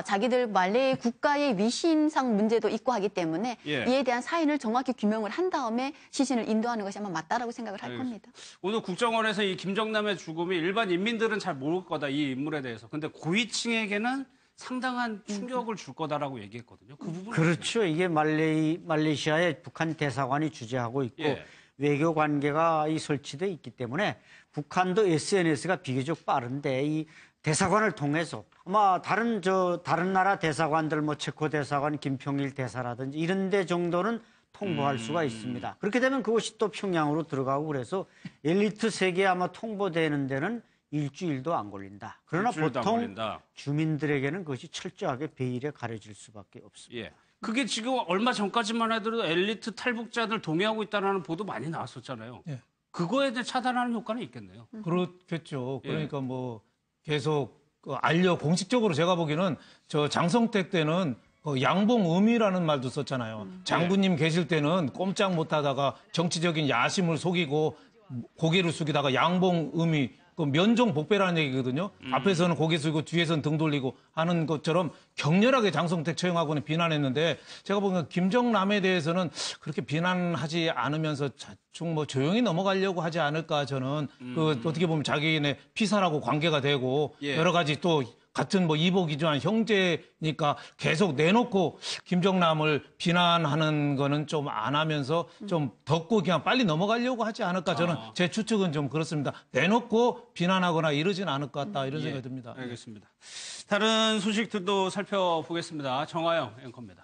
자기들 말레이 국가의 위신상 문제도 있고 하기 때문에 예. 이에 대한 사인을 정확히 규명을 한 다음에 시신을 인도하는 것이 아마 맞다라고 생각을 할 겁니다. 오늘 국정원에서 이 김정남의 죽음이 일반 인민들은 잘 모를 거다, 이 인물에 대해서. 근데 고위층에게는 상당한 충격을 줄 거다라고 얘기했거든요. 그 부분 그렇죠. 이게 말레이시아의 북한 대사관이 주재하고 있고 예. 외교 관계가 설치돼 있기 때문에 북한도 SNS가 비교적 빠른데 이 대사관을 통해서 아마 다른 나라 대사관들 뭐 체코 대사관, 김평일 대사라든지 이런 데 정도는 통보할 수가 있습니다. 그렇게 되면 그것이 또 평양으로 들어가고 그래서 엘리트 세계에 아마 통보되는 데는 일주일도 안 걸린다. 그러나 보통 주민들에게는 그것이 철저하게 베일에 가려질 수밖에 없습니다. 예. 그게 지금 얼마 전까지만 해도 엘리트 탈북자들 동의하고 있다는 보도 많이 나왔었잖아요. 예. 그거에 대해 차단하는 효과는 있겠네요. 그렇겠죠. 예. 그러니까 뭐 계속 공식적으로 제가 보기에는 저 장성택 때는 양봉음이라는 말도 썼잖아요. 장군님 계실 때는 꼼짝 못하다가 정치적인 야심을 속이고 고개를 숙이다가 양봉음이 그 면종복배라는 얘기거든요. 앞에서는 고개 숙이고 뒤에서는 등 돌리고 하는 것처럼 격렬하게 장성택 처형하고는 비난했는데 제가 보기엔 김정남에 대해서는 그렇게 비난하지 않으면서 대충 뭐 조용히 넘어가려고 하지 않을까 저는 그 어떻게 보면 자기네 피살하고 관계가 되고 예. 여러 가지 또 같은 뭐 이복이지만 형제니까 계속 내놓고 김정남을 비난하는 거는 좀 안 하면서 좀 덮고 그냥 빨리 넘어가려고 하지 않을까 저는 제 추측은 좀 그렇습니다. 내놓고 비난하거나 이러진 않을 것 같다 이런 생각이 듭니다. 알겠습니다. 다른 소식들도 살펴보겠습니다. 정화영 앵커입니다.